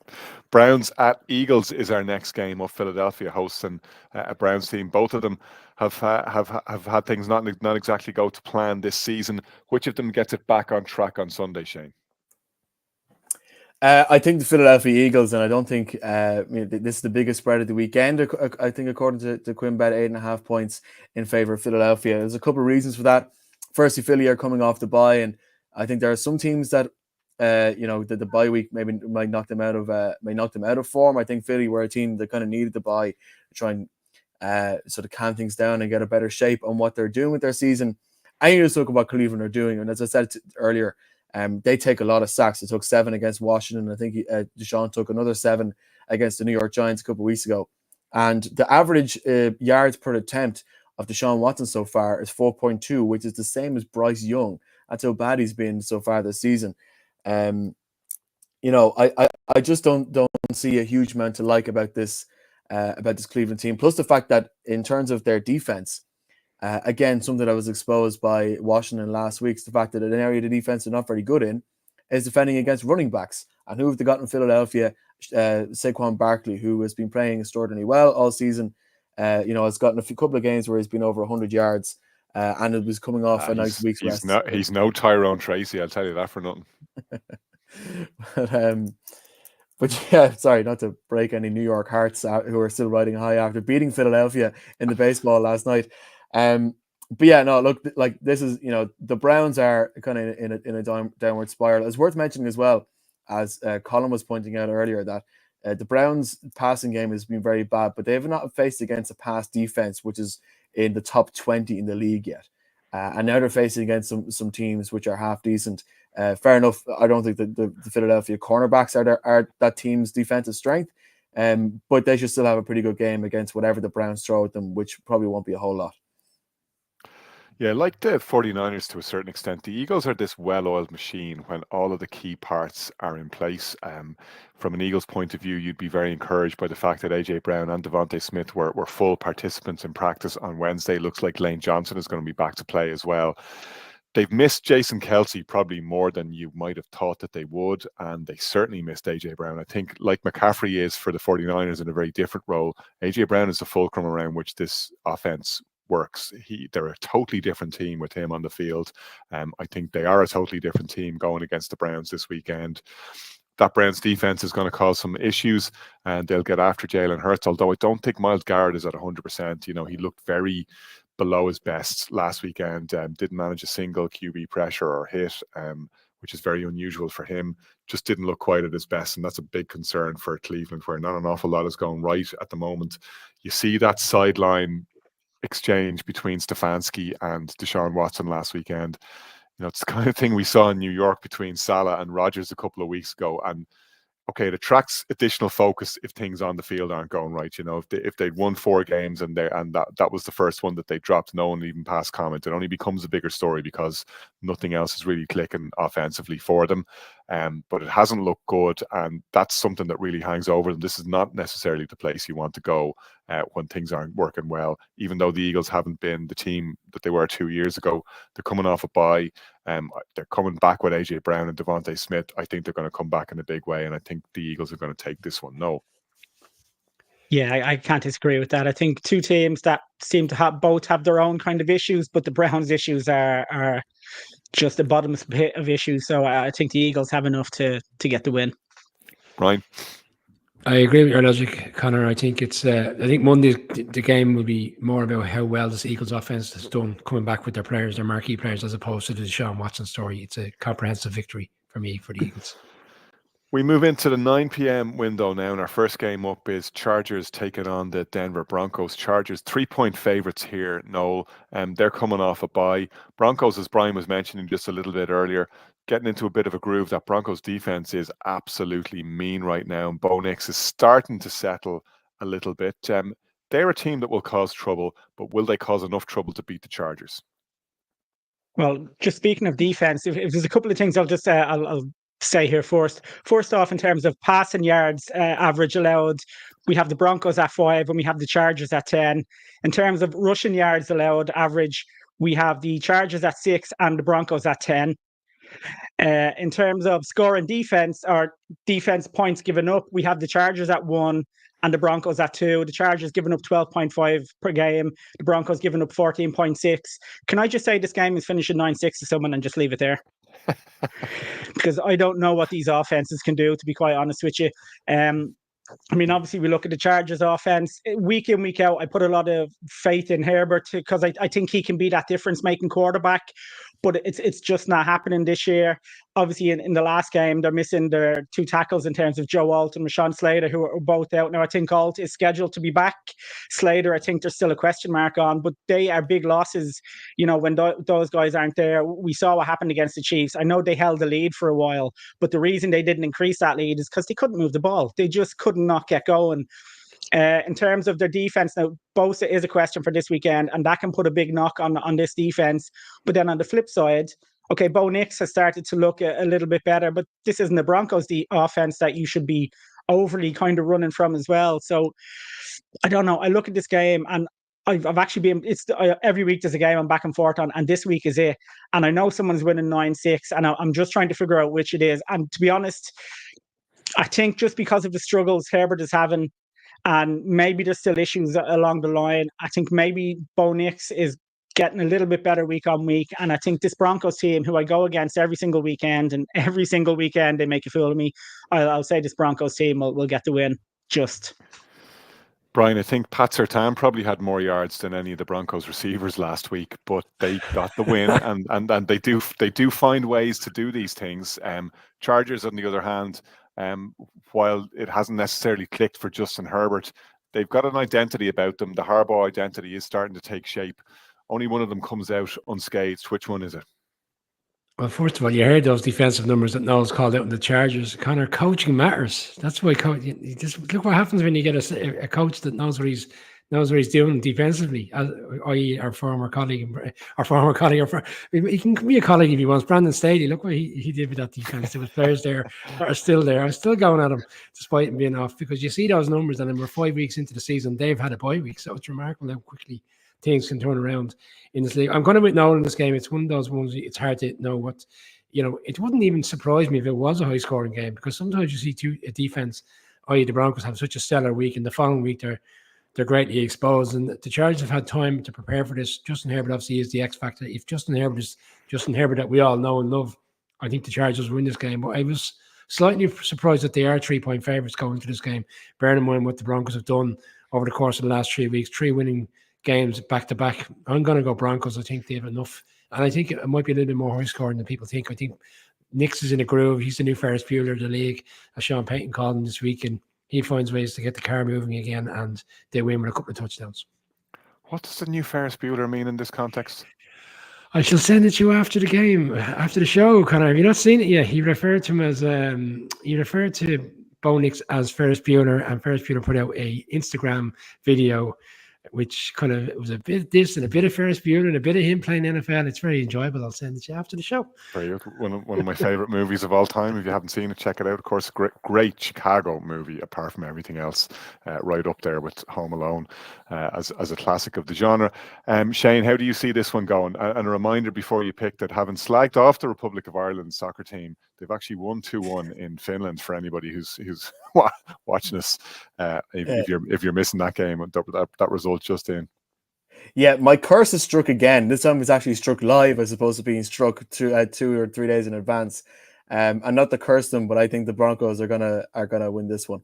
Browns at Eagles is our next game of Philadelphia hosting a Browns team. Both of them have had things not exactly go to plan this season. Which of them gets it back on track on Sunday, Shane? I think the Philadelphia Eagles, and I don't think this is the biggest spread of the weekend. I think according to QuinnBet, 8.5 points in favor of Philadelphia. There's a couple of reasons for that. Firstly, Philly are coming off the bye, and I think there are some teams that the bye week maybe might knock them out of form. I think Philly were a team that kind of needed the bye to try and sort of calm things down and get a better shape on what they're doing with their season. And you just look at what Cleveland are doing, and as I said earlier, they take a lot of sacks. They took 7 against Washington. I think Deshaun took another 7 against the New York Giants a couple of weeks ago. And the average yards per attempt of Deshaun Watson so far is 4.2, which is the same as Bryce Young. That's how bad he's been so far this season. I just don't see a huge amount to like about this Cleveland team. Plus the fact that in terms of their defense, again, something that was exposed by Washington last week, is the fact that an area of the defense they're not very good in is defending against running backs. And who have they got in Philadelphia? Saquon Barkley, who has been playing extraordinarily well all season. Has gotten a couple of games where he's been over 100 yards. And it was coming off a nice week's rest. He's no Tyrone Tracy, I'll tell you that for nothing. But yeah, sorry, not to break any New York hearts who are still riding high after beating Philadelphia in the baseball last night. But yeah, no, look, like this is, the Browns are kind of in a downward spiral. It's worth mentioning as well, as Colin was pointing out earlier, that the Browns' passing game has been very bad, but they have not faced against a pass defense which is in the top 20 in the league yet. And now they're facing against some teams which are half decent. Fair enough, I don't think the Philadelphia cornerbacks are that team's defensive strength, but they should still have a pretty good game against whatever the Browns throw at them, which probably won't be a whole lot. Yeah, like the 49ers to a certain extent, the Eagles are this well-oiled machine when all of the key parts are in place. From an Eagles point of view, you'd be very encouraged by the fact that A.J. Brown and Devontae Smith were full participants in practice on Wednesday. Looks like Lane Johnson is going to be back to play as well. They've missed Jason Kelce probably more than you might have thought that they would, and they certainly missed A.J. Brown. I think, like McCaffrey is for the 49ers in a very different role, A.J. Brown is the fulcrum around which this offense works. They're a totally different team with him on the field. I think they are a totally different team going against the Browns this weekend. That Browns defense is going to cause some issues, and they'll get after Jalen Hurts, although I don't think Myles Garrett is at 100%. He looked very below his best last weekend, didn't manage a single QB pressure or hit, which is very unusual for him. Just didn't look quite at his best, and that's a big concern for Cleveland, where not an awful lot is going right at the moment. You see that sideline exchange between Stefanski and Deshaun Watson last weekend. It's the kind of thing we saw in New York between Salah and Rodgers a couple of weeks ago. And okay, it attracts additional focus if things on the field aren't going right. If they'd won 4 games and that was the first one that they dropped, no one even passed comment. It only becomes a bigger story because nothing else is really clicking offensively for them. But it hasn't looked good, and that's something that really hangs over them. This is not necessarily the place you want to go when things aren't working well. Even though the Eagles haven't been the team that they were 2 years ago, they're coming off a bye. They're coming back with AJ Brown and Devontae Smith. I think they're going to come back in a big way, and I think the Eagles are going to take this one. No. Yeah, I can't disagree with that. I think two teams that seem to both have their own kind of issues, but the Browns' issues are just the bottomless pit of issues. So I think the Eagles have enough to get the win. Ryan? I agree with your logic, Connor. I think Monday the game will be more about how well this Eagles offense has done coming back with their marquee players, as opposed to the Deshaun Watson story. It's a comprehensive victory for me for the Eagles. We move into the 9 p.m. window now, and our first game up is Chargers taking on the Denver Broncos. Chargers 3-point favorites here, Noel. They're coming off a bye. Broncos, as Brian was mentioning just a little bit earlier, getting into a bit of a groove. That Broncos defense is absolutely mean right now, and Bo Nix is starting to settle a little bit. They're a team that will cause trouble, but will they cause enough trouble to beat the Chargers? Well, just speaking of defense, if there's a couple of things I'll say here first. First off, in terms of passing yards average allowed, we have the Broncos at 5 and we have the Chargers at 10. In terms of rushing yards allowed average, we have the Chargers at 6 and the Broncos at 10. In terms of scoring defense or defense points given up, we have the Chargers at 1 and the Broncos at 2. The Chargers giving up 12.5 per game. The Broncos giving up 14.6. Can I just say this game is finishing 9-6 to someone and just leave it there? Because I don't know what these offenses can do, to be quite honest with you. Obviously, we look at the Chargers offense week in, week out. I put a lot of faith in Herbert because I think he can be that difference-making quarterback, but it's just not happening this year. Obviously, in the last game, they're missing their 2 tackles in terms of Joe Alt and Rashawn Slater, who are both out now. I think Alt is scheduled to be back. Slater, I think there's still a question mark on, but they are big losses. When those guys aren't there. We saw what happened against the Chiefs. I know they held the lead for a while, but the reason they didn't increase that lead is because they couldn't move the ball. They just could not get going. In terms of their defense, now Bosa is a question for this weekend, and that can put a big knock on this defense. But then on the flip side, okay, Bo Nix has started to look a little bit better, but this isn't the Broncos' offense that you should be overly kind of running from as well. So I don't know. I look at this game and I've actually been, every week there's a game I'm back and forth on, and this week is it. And I know someone's winning 9-6, and I'm just trying to figure out which it is. And to be honest, I think just because of the struggles Herbert is having, and maybe there's still issues along the line, I think maybe Bo Nix is getting a little bit better week on week. And I think this Broncos team, who I go against every single weekend, and every single weekend they make a fool of me, I'll say this Broncos team will get the win. Brian, I think Pat Surtain probably had more yards than any of the Broncos receivers last week, but they got the win, and they do find ways to do these things. Chargers, on the other hand, while it hasn't necessarily clicked for Justin Herbert, they've got an identity about them. The Harbaugh identity is starting to take shape. Only one of them comes out unscathed. Which one is it? Well, first of all, you heard those defensive numbers that Noel's called out in the Chargers. Connor, coaching matters. That's why you just look what happens when you get a coach that knows what he's doing defensively. I.e., our former colleague. He can be a colleague if he wants. Brandon Staley, look what he did with that defense. There was players there that are still there. I'm still going at him despite him being off, because you see those numbers, and then we're 5 weeks into the season. They've had a bye week, so it's remarkable how quickly things can turn around in this league. I'm going to with Noel in this game. It's one of those ones it's hard to know what, it wouldn't even surprise me if it was a high scoring game, because sometimes you see a defense, i.e. the Broncos, have such a stellar week, and the following week they're greatly exposed, and the Chargers have had time to prepare for this. Justin Herbert obviously is the X factor. If Justin Herbert is Justin Herbert that we all know and love, I think the Chargers win this game. But I was slightly surprised that they are 3-point favorites going into this game, bearing in mind what the Broncos have done over the course of the last 3 weeks, 3 winning games back to back. I'm going to go Broncos. I think they have enough, and I think it might be a little bit more high scoring than people think. I think Nix is in a groove. He's the new Ferris Bueller of the league, as Sean Payton called him this week, and he finds ways to get the car moving again, and they win with a couple of touchdowns. What does the new Ferris Bueller mean in this context? I shall send it to you after the game, after the show, Connor. Have you not seen it yet? He referred to him as he referred to Bo Nix as Ferris Bueller, and Ferris Bueller put out a Instagram video which kind of, it was a bit this and a bit of Ferris Bueller and a bit of him playing NFL. It's very enjoyable. I'll send it to you after the show. Very good. One of my favorite movies of all time. If you haven't seen it, check it out. Of course, great Chicago movie, apart from everything else, right up there with Home Alone as a classic of the genre. Shane, how do you see this one going? And a reminder before you pick that, having slagged off the Republic of Ireland soccer team, they've actually won 2-1 in Finland. For anybody who's watching us, if you're missing that game, that result just in. Yeah, my curse is struck again. This time it's actually struck live as opposed to being struck 2 or 3 days in advance. And not to curse them, but I think the Broncos are gonna win this one.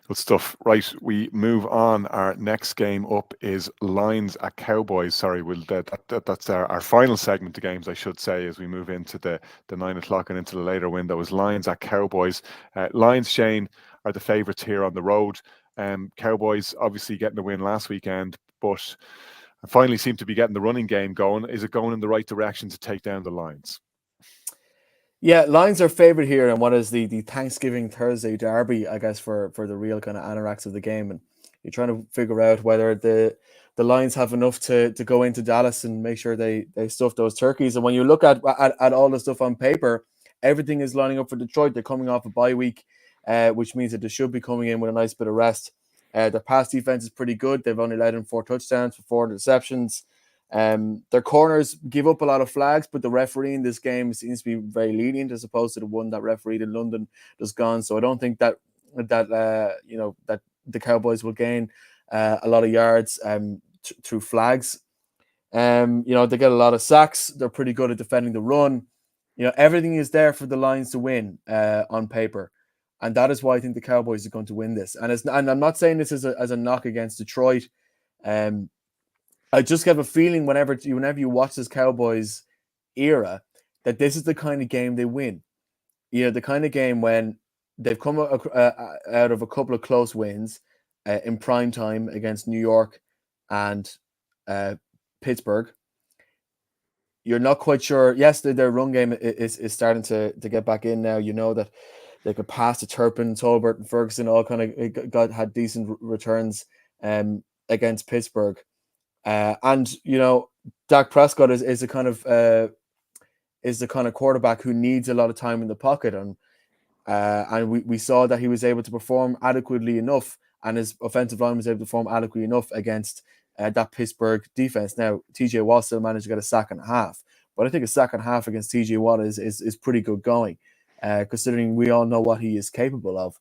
Good stuff. Right, we move on. Our next game up is Lions at Cowboys. Sorry, that's our final segment of games, I should say, as we move into the 9 o'clock and into the later window. Is Lions at Cowboys. Lions, Shane, are the favourites here on the road. Cowboys obviously getting the win last weekend, but finally seem to be getting the running game going. Is it going in the right direction to take down the Lions? Yeah, Lions are favourite here, and what is the Thanksgiving Thursday derby, I guess, for the real kind of anoraks of the game. And you're trying to figure out whether the Lions have enough to go into Dallas and make sure they stuff those turkeys. And when you look at all the stuff on paper, everything is lining up for Detroit. They're coming off a bye week, which means that they should be coming in with a nice bit of rest. Their pass defense is pretty good. They've only let in 4 touchdowns for 4 interceptions. Their corners give up a lot of flags, but the referee in this game seems to be very lenient as opposed to the one that refereed in London just gone. So I don't think that the Cowboys will gain a lot of yards through flags. They get a lot of sacks. They're pretty good at defending the run. Everything is there for the Lions to win on paper. And that is why I think the Cowboys are going to win this. And I'm not saying this as a knock against Detroit. I just have a feeling whenever you watch this Cowboys era, that this is the kind of game they win. The kind of game when they've come out of a couple of close wins in prime time against New York and Pittsburgh. You're not quite sure. Yes, their run game is starting to get back in now. You know that they could pass to Turpin, Tolbert, and Ferguson. All kind of had decent returns against Pittsburgh. And Dak Prescott is the kind of quarterback who needs a lot of time in the pocket, and we saw that he was able to perform adequately enough, and his offensive line was able to perform adequately enough against that Pittsburgh defense. Now TJ Watt still managed to get a sack and a half, but I think a sack and a half against TJ Watt is pretty good going, considering we all know what he is capable of.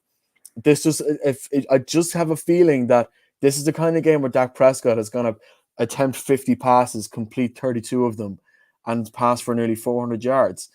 I just have a feeling that this is the kind of game where Dak Prescott is going to attempt 50 passes, complete 32 of them, and pass for nearly 400 yards.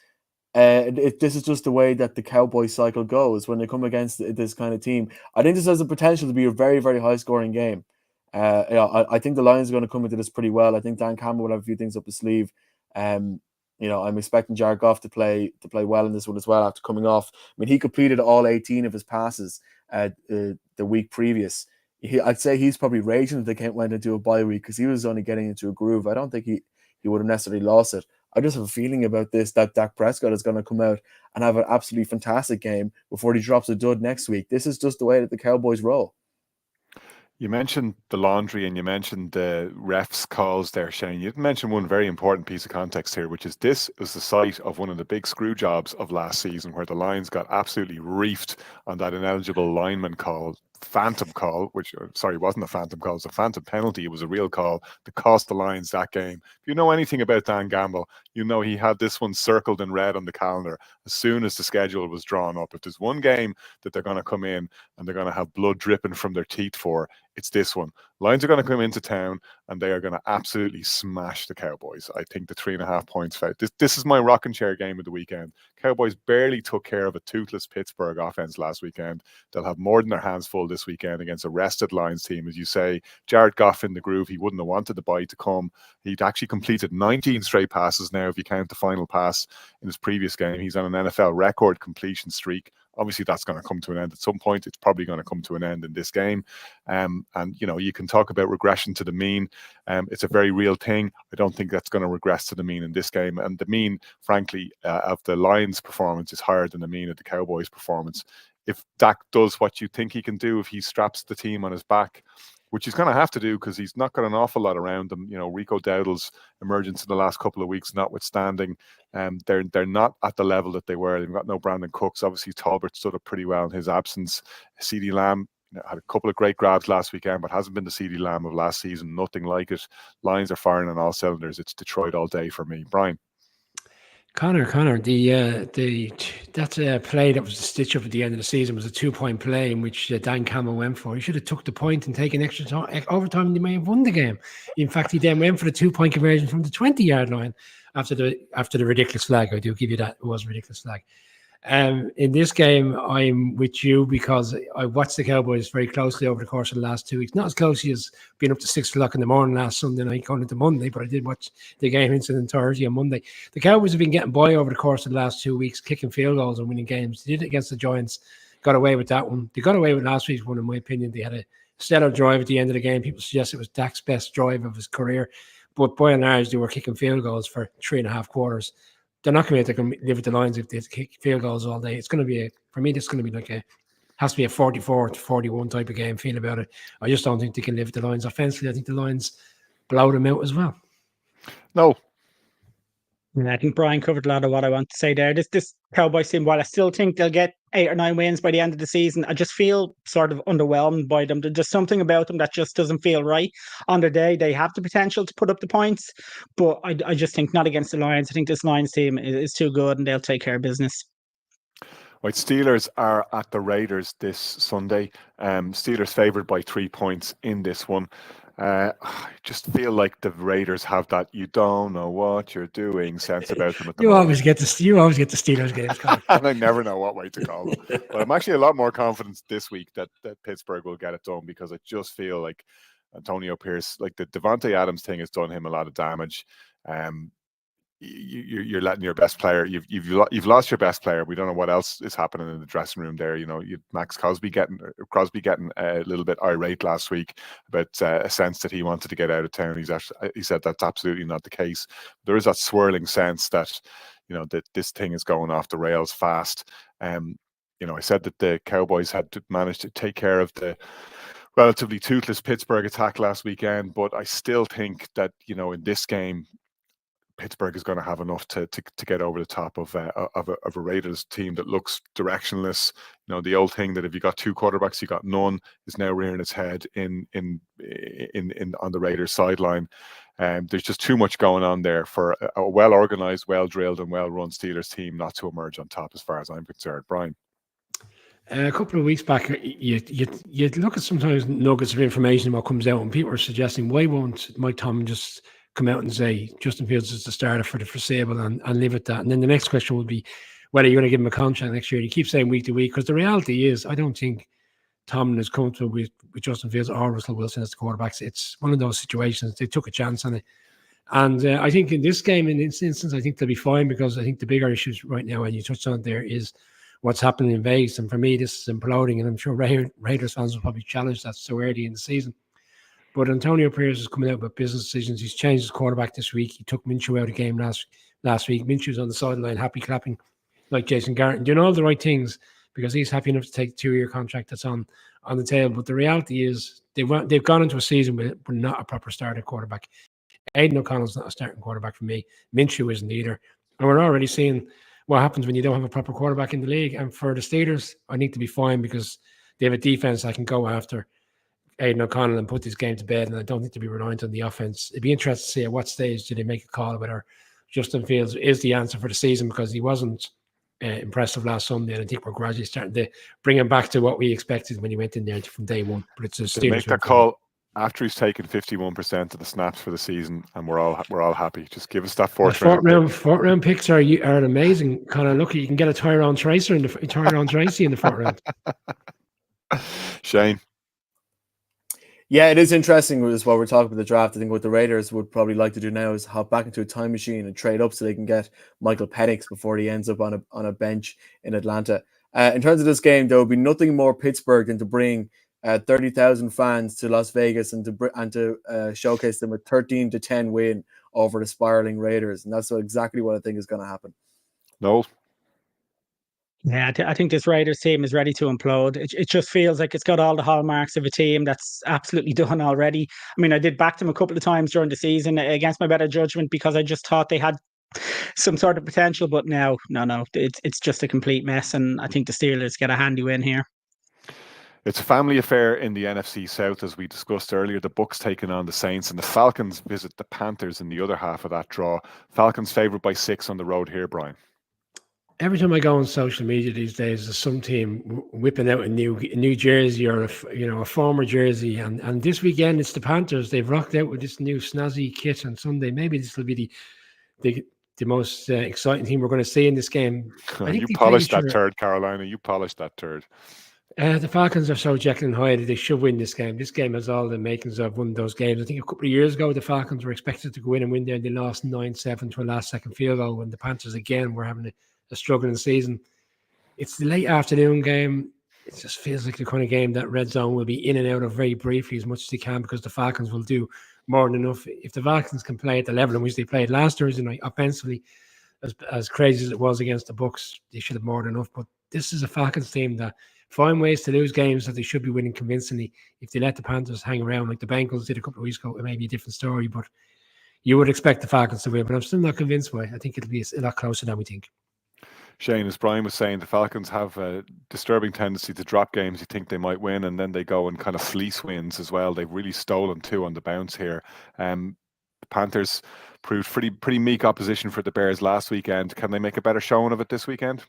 This is just the way that the Cowboy cycle goes when they come against this kind of team. I think this has the potential to be a very, very high-scoring game. I think the Lions are going to come into this pretty well. I think Dan Campbell will have a few things up his sleeve. I'm expecting Jared Goff to play well in this one as well after coming off. I mean, he completed all 18 of his passes the week previous. I'd say he's probably raging if they went into a bye week because he was only getting into a groove. I don't think he would have necessarily lost it. I just have a feeling about this that Dak Prescott is going to come out and have an absolutely fantastic game before he drops a dud next week. This is just the way that the Cowboys roll. You mentioned the laundry and you mentioned the refs' calls there, Shane. You didn't mention one very important piece of context here, which is this is the site of one of the big screw jobs of last season where the Lions got absolutely reefed on that ineligible lineman call, phantom call, which, wasn't a phantom call, it was a phantom penalty. It was a real call that cost the Lions that game. If you know anything about Dan Gamble, you know he had this one circled in red on the calendar as soon as the schedule was drawn up. If there's one game that they're going to come in and they're going to have blood dripping from their teeth for, It's this one. Lions are going to come into town and they are going to absolutely smash the Cowboys. I think the 3.5 points. This is my rocking chair game of the weekend. Cowboys barely took care of a toothless Pittsburgh offense last weekend. They'll have more than their hands full this weekend against a rested Lions team. As you say, Jared Goff in the groove. He wouldn't have wanted the bye to come. He'd actually completed 19 straight passes now, if you count the final pass in his previous game. He's on an NFL record completion streak. Obviously, that's going to come to an end at some point. It's probably going to come to an end in this game. And, you know, you can talk about regression to the mean. It's a very real thing. I don't think that's going to regress to the mean in this game. And the mean, frankly, of the Lions' performance is higher than the mean of the Cowboys' performance. If Dak does what you think he can do, if he straps the team on his back, which he's going to have to do because he's not got an awful lot around him. You know, Rico Dowdle's emergence in the last couple of weeks notwithstanding, they're not at the level that they were. They've got no Brandon Cooks. Obviously, Talbot stood up pretty well in his absence. CeeDee Lamb had a couple of great grabs last weekend, but hasn't been the CeeDee Lamb of last season. Nothing like it. Lions are firing on all cylinders. It's Detroit all day for me. Brian. Connor, that play that was the stitch up at the end of the season was a 2-point play in which Dan Campbell went for. He should have took the point and taken extra time, overtime, and they may have won the game. In fact, he then went for the 2-point conversion from the 20-yard line after the ridiculous flag. I do give you that; it was a ridiculous flag. In this game, I'm with you because I watched the Cowboys very closely over the course of the last 2 weeks. Not as closely as being up to 6 o'clock in the morning last Sunday night going into Monday, but I did watch the game into entirety on Monday. The Cowboys have been getting by over the course of the last 2 weeks, kicking field goals and winning games. They did it against the Giants, got away with that one. They got away with last week's one, in my opinion. They had a stellar drive at the end of the game. People suggest it was Dak's best drive of his career, but by and large, they were kicking field goals for 3.5 quarters. They're not going to be able to live with the Lions if they kick field goals all day. It's going to be for me, it's going to be has to be a 44-41 type of game feel about it. I just don't think they can live with the Lions offensively. I think the Lions blow them out as well. No. And I think Brian covered a lot of what I want to say there. This Cowboys team, while I still think they'll get 8 or 9 wins by the end of the season, I just feel sort of underwhelmed by them. There's just something about them that just doesn't feel right. On their day, they have the potential to put up the points, but I just think not against the Lions. I think this Lions team is too good and they'll take care of business. Right, Steelers are at the Raiders this Sunday. Steelers favoured by 3 points in this one. I just feel like the Raiders have that "you don't know what you're doing" sense about them at the moment. Always get the Steelers games, Colin. And I never know what way to call them. But I'm actually a lot more confident this week that Pittsburgh will get it done, because I just feel like Antonio Pierce, like the Devontae Adams thing, has done him a lot of damage. You're letting your best player. You've lost your best player. We don't know what else is happening in the dressing room there. You know, Max Crosby getting a little bit irate last week about a sense that he wanted to get out of town. He said that's absolutely not the case. There is that swirling sense that, you know, that this thing is going off the rails fast. You know, I said that the Cowboys had to manage to take care of the relatively toothless Pittsburgh attack last weekend, but I still think that, you know, in this game, Pittsburgh is going to have enough to get over the top of a Raiders team that looks directionless. You know, the old thing that if you got 2 quarterbacks, you got none, is now rearing its head in on the Raiders sideline. There's just too much going on there for a well organized, well drilled, and well run Steelers team not to emerge on top, as far as I'm concerned. Brian. A couple of weeks back, you look at sometimes nuggets of information what comes out, and people are suggesting, why won't Mike Tomlin just come out and say Justin Fields is the starter for the foreseeable and live at that? And then the next question would be, whether you're going to give him a contract next year. You keep saying week to week, because the reality is, I don't think Tomlin is comfortable with Justin Fields or Russell Wilson as the quarterbacks. It's one of those situations. They took a chance on it. And I think in this game, in this instance, I think they'll be fine, because I think the bigger issues right now, and you touched on it there, is what's happening in Vegas. And for me, this is imploding, and I'm sure Raiders fans will probably challenge that so early in the season. But Antonio Pierce is coming out with business decisions. He's changed his quarterback this week. He took Minshew out of the game last week. Minshew's on the sideline, happy clapping like Jason Garrett, doing all the right things, because he's happy enough to take the 2-year contract that's on the table. But the reality is they've gone into a season with not a proper starting quarterback. Aidan O'Connell's not a starting quarterback for me. Minshew isn't either. And we're already seeing what happens when you don't have a proper quarterback in the league. And for the Steelers, I need to be fine, because they have a defense that can go after Aidan O'Connell and put this game to bed, and I don't need to be reliant on the offense. It'd be interesting to see at what stage do they make a call whether Justin Fields is the answer for the season, because he wasn't impressive last Sunday, and I think we're gradually starting to bring him back to what we expected when he went in there from day one. But it's a They Steelers make their win for me. call after he's taken 51% of the snaps for the season, and we're all happy. Just give us that fourth round. Fourth round picks are amazing. Kind of lucky you can get a Tyrone Tracy in the fourth round. Shane. Yeah, it is interesting as what we're talking about the draft. I think what the Raiders would probably like to do now is hop back into a time machine and trade up so they can get Michael Penix before he ends up on a bench in Atlanta. In terms of this game, there will be nothing more Pittsburgh than to bring 30,000 fans to Las Vegas and to showcase them a 13-10 win over the spiraling Raiders, and that's exactly what I think is going to happen. No. Yeah, I think this Raiders team is ready to implode. It just feels like it's got all the hallmarks of a team that's absolutely done already. I mean, I did back them a couple of times during the season against my better judgment because I just thought they had some sort of potential, but now, no, it's just a complete mess, and I think the Steelers get a handy win here. It's a family affair in the NFC South, as we discussed earlier. The Bucs taking on the Saints, and the Falcons visit the Panthers in the other half of that draw. Falcons favourite by 6 on the road here, Brian. Every time I go on social media these days, there's some team whipping out a new jersey or a former jersey, and this weekend it's the Panthers. They've rocked out with this new snazzy kit on Sunday. Maybe this will be the most exciting thing we're going to see in this game. You polished that turd, Carolina. You polished that turd. The Falcons are so Jekyll and Hyde. They should win this game. This game has all the makings of one of those games. I think a couple of years ago, the Falcons were expected to go in and win there, and they lost 9-7 to a last-second field goal. When the Panthers again were having a struggling season. It's the late afternoon game. It just feels like the kind of game that Red Zone will be in and out of very briefly as much as they can, because the Falcons will do more than enough. If the Falcons can play at the level in which they played last Thursday night, offensively, as crazy as it was against the Bucs, they should have more than enough. But this is a Falcons team that find ways to lose games that they should be winning convincingly. If they let the Panthers hang around like the Bengals did a couple of weeks ago, it may be a different story, but you would expect the Falcons to win. But I'm still not convinced why. I think it'll be a lot closer than we think. Shane, as Brian was saying, the Falcons have a disturbing tendency to drop games you think they might win, and then they go and kind of fleece wins as well. They've really stolen 2 on the bounce here. The Panthers proved pretty meek opposition for the Bears last weekend. Can they make a better showing of it this weekend?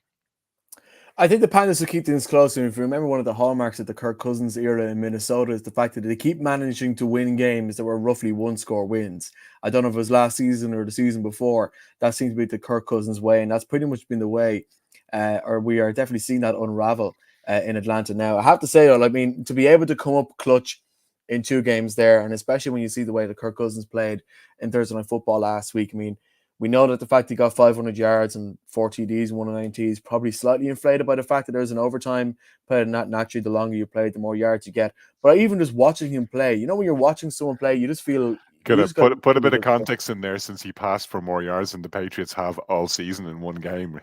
I think the Panthers will keep things close. And if you remember, one of the hallmarks of the Kirk Cousins era in Minnesota is the fact that they keep managing to win games that were roughly 1-score wins. I don't know if it was last season or the season before. That seems to be the Kirk Cousins way, and that's pretty much been the way, or we are definitely seeing that unravel in Atlanta now. I have to say, though, I mean, to be able to come up clutch in 2 games there, and especially when you see the way that Kirk Cousins played in Thursday Night Football last week, I mean, we know that the fact he got 500 yards and 4 TDs and 109 is probably slightly inflated by the fact that there's an overtime play, and not naturally the longer you play, the more yards you get. But even just watching him play, when you're watching someone play, you just feel... Put a bit of context in there, since he passed for more yards than the Patriots have all season in one game.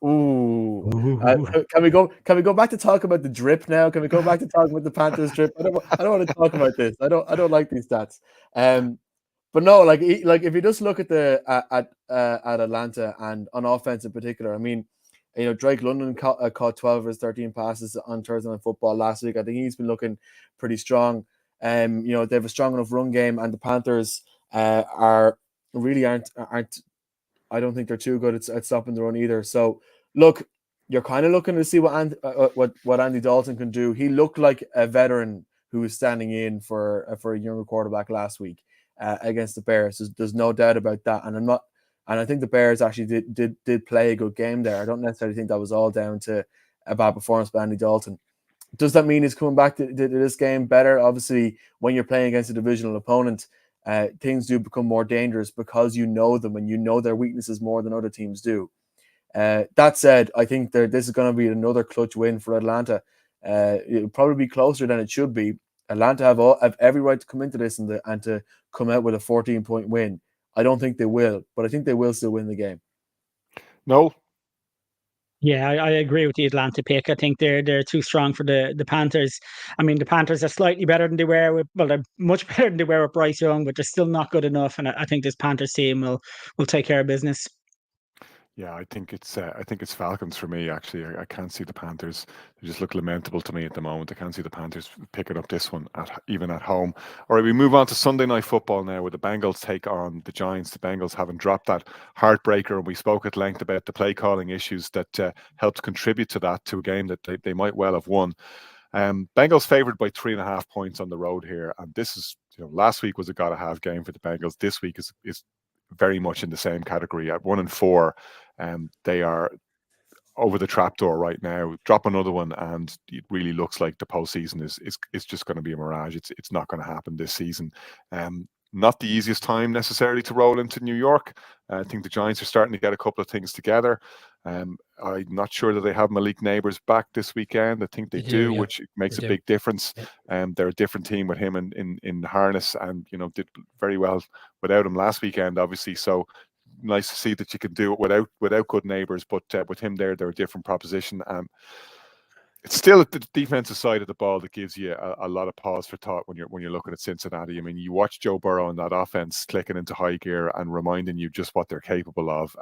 Ooh. Can we go back to talk about the drip now? Can we go back to talking about the Panthers drip? I don't want to talk about this. I don't like these stats. But no, like if you just look at at Atlanta and on offense in particular, I mean, Drake London caught 12 of his 13 passes on Thursday Night Football last week. I think he's been looking pretty strong. They have a strong enough run game, and the Panthers aren't. I don't think they're too good at stopping the run either. So look, you're kind of looking to see what Andy Dalton can do. He looked like a veteran who was standing in for a younger quarterback last week. Against the Bears, there's no doubt about that, and I think the Bears actually did play a good game there. I don't necessarily think that was all down to a bad performance by Andy Dalton. Does that mean he's coming back to this game better? Obviously, when you're playing against a divisional opponent, things do become more dangerous because you know them and you know their weaknesses more than other teams do. That said, I think this is going to be another clutch win for Atlanta. It'll probably be closer than it should be. Atlanta have every right to come into this and to come out with a 14-point win. I don't think they will, but I think they will still win the game. No. Yeah, I agree with the Atlanta pick. I think they're too strong for the Panthers. I mean, the Panthers are slightly better than they were they're much better than they were with Bryce Young, but they're still not good enough. And I think this Panthers team will take care of business. Yeah, I think it's Falcons for me. Actually, I can't see the Panthers. They just look lamentable to me at the moment. I can't see the Panthers picking up this one even at home. All right, we move on to Sunday Night Football now, where the Bengals take on the Giants. The Bengals haven't dropped that heartbreaker, and we spoke at length about the play calling issues that helped contribute to that, to a game that they might well have won. Bengals favored by 3.5 points on the road here, and this is, last week was a gotta-have game for the Bengals. This week is very much in the same category at 1-4. They are over the trapdoor right now. Drop another one, and it really looks like the postseason is just going to be a mirage. It's not going to happen this season. Not the easiest time necessarily to roll into New York. I think the Giants are starting to get a couple of things together. I'm not sure that they have Malik Neighbors back this weekend. I think they do, yeah. which makes They a do. big difference. Yeah. They're a different team with him in harness, and did very well without him last weekend, obviously. So nice to see that you can do it without good neighbors, but with him there, they're a different proposition. It's still at the defensive side of the ball that gives you a lot of pause for thought when you're looking at Cincinnati. I mean, you watch Joe Burrow and that offense clicking into high gear and reminding you just what they're capable of.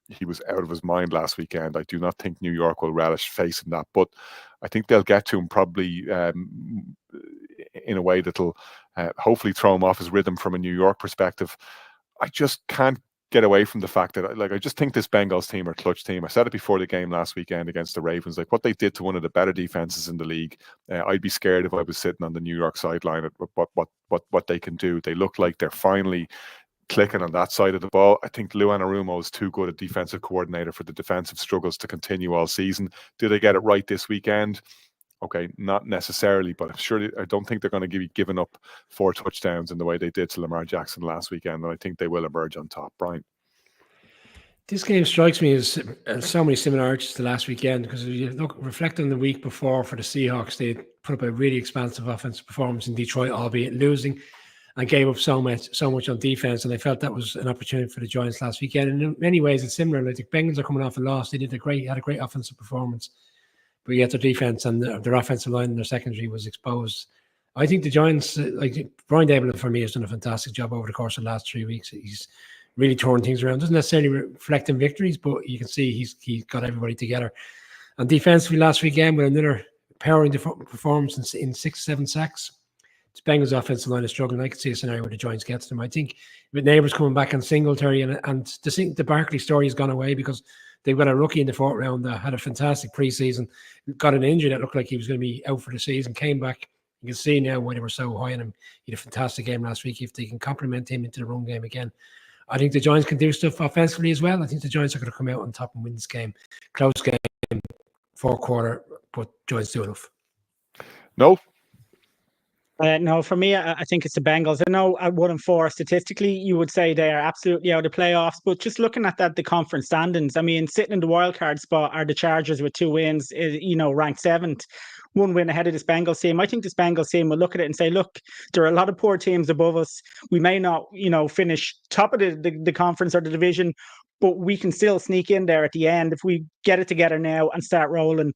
He was out of his mind last weekend. I do not think New York will relish facing that, but I think they'll get to him probably in a way that'll hopefully throw him off his rhythm from a New York perspective. I just can't get away from the fact that I just think this Bengals team are a clutch team. I said it before the game last weekend against the Ravens, like what they did to one of the better defenses in the league. I'd be scared if I was sitting on the New York sideline at what they can do. They look like they're finally clicking on that side of the ball. I think Lou Anarumo is too good a defensive coordinator for the defensive struggles to continue all season. Do they get it right this weekend? Okay, not necessarily, but I don't think they're going to be giving up 4 touchdowns in the way they did to Lamar Jackson last weekend, and I think they will emerge on top. Brian? This game strikes me as so many similarities to last weekend, because if you reflect on the week before for the Seahawks, they put up a really expansive offensive performance in Detroit, albeit losing, and gave up so much on defense. And I felt that was an opportunity for the Giants last weekend. And in many ways, it's similar. Like the Bengals are coming off a loss. They had a great offensive performance, but yet their defense and their offensive line and their secondary was exposed. I think the Giants, like Brian Daboll, for me, has done a fantastic job over the course of the last 3 weeks. He's really torn things around. Doesn't necessarily reflect in victories, but you can see he's got everybody together. And defensively last weekend, with another powering performance in 6-7 sacks, the Bengals offensive line is struggling. I could see a scenario where the Giants get to them. I think with Neighbors coming back on Singletary, and the Barkley story has gone away because they've got a rookie in the 4th round that had a fantastic preseason, got an injury that looked like he was going to be out for the season, came back. You can see now why they were so high on him. He had a fantastic game last week. If they can complement him into the run game again, I think the Giants can do stuff offensively as well. I think the Giants are going to come out on top and win this game. Close game, 4th quarter, but Giants do enough. No? No, for me, I think it's the Bengals. I know at 1-4, statistically, you would say they are absolutely out of the playoffs. But just looking at the conference standings, I mean, sitting in the wild card spot are the Chargers with 2 wins, ranked 7th. 1 win ahead of this Bengals team. I think this Bengals team will look at it and say, look, there are a lot of poor teams above us. We may not, finish top of the conference or the division, but we can still sneak in there at the end if we get it together now and start rolling.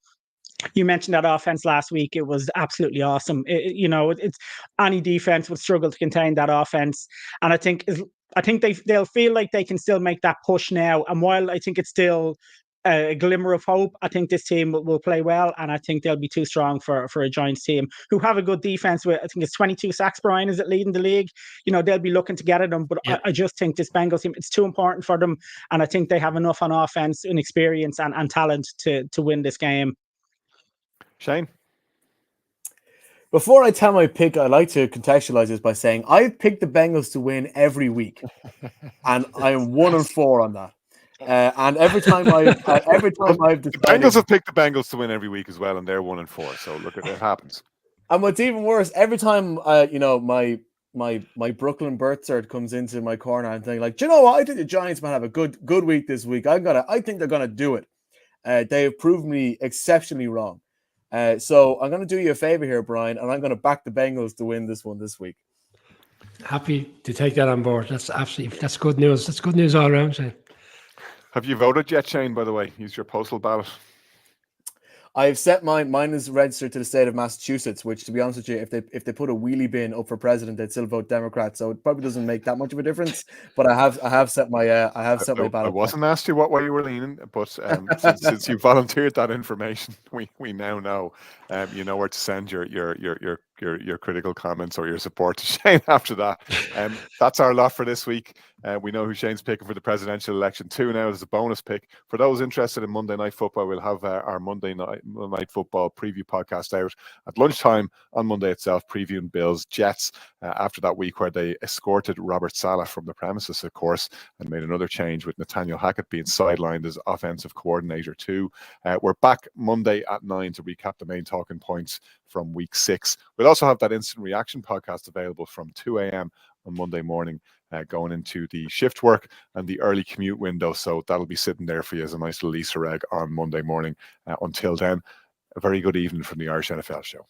You mentioned that offense last week. It was absolutely awesome. It's any defense would struggle to contain that offense. And I think they'll feel like they can still make that push now. And while I think it's still a glimmer of hope, I think this team will play well, and I think they'll be too strong for a Giants team who have a good defense with, I think it's 22 sacks. Brian, is it leading the league? They'll be looking to get at them, but yeah. I just think this Bengals team, it's too important for them, and I think they have enough on offense and experience and talent to win this game. Shane? Before I tell my pick, I'd like to contextualize this by saying I've picked the Bengals to win every week, and I am 1-4 on that. And every time I've decided, the Bengals have picked the Bengals to win every week as well, and they're 1-4. So look, it happens. And what's even worse, every time my Brooklyn birth cert comes into my corner, I'm thinking like, do you know what? I think the Giants might have a good week this week. I think they're gonna do it. They have proved me exceptionally wrong. So I'm going to do you a favor here, Brian, and I'm going to back the Bengals to win this one this week. Happy to take that on board. That's good news. That's good news all around, Shane. Have you voted yet, Shane, by the way? Use your postal ballot. I've set mine is registered to the state of Massachusetts, which, to be honest with you, if they put a wheelie bin up for president, they'd still vote Democrat. So it probably doesn't make that much of a difference. But I have set my I ballot. wasn't asked you what way you were leaning, but since you volunteered that information, we now know. You know where to send your critical comments or your support to Shane after that. That's our lot for this week. We know who Shane's picking for the presidential election too now as a bonus pick. For those interested in Monday Night Football, we'll have our Monday Night Football preview podcast out at lunchtime on Monday itself, previewing Bills Jets after that week where they escorted Robert Saleh from the premises, of course, and made another change with Nathaniel Hackett being sidelined as offensive coordinator too. We're back Monday at 9 to recap the main talking points from week 6. We'll also have that instant reaction podcast available from 2 a.m. on Monday morning, going into the shift work and the early commute window. So that'll be sitting there for you as a nice little Easter egg on Monday morning. Until then, a very good evening from the Irish NFL Show.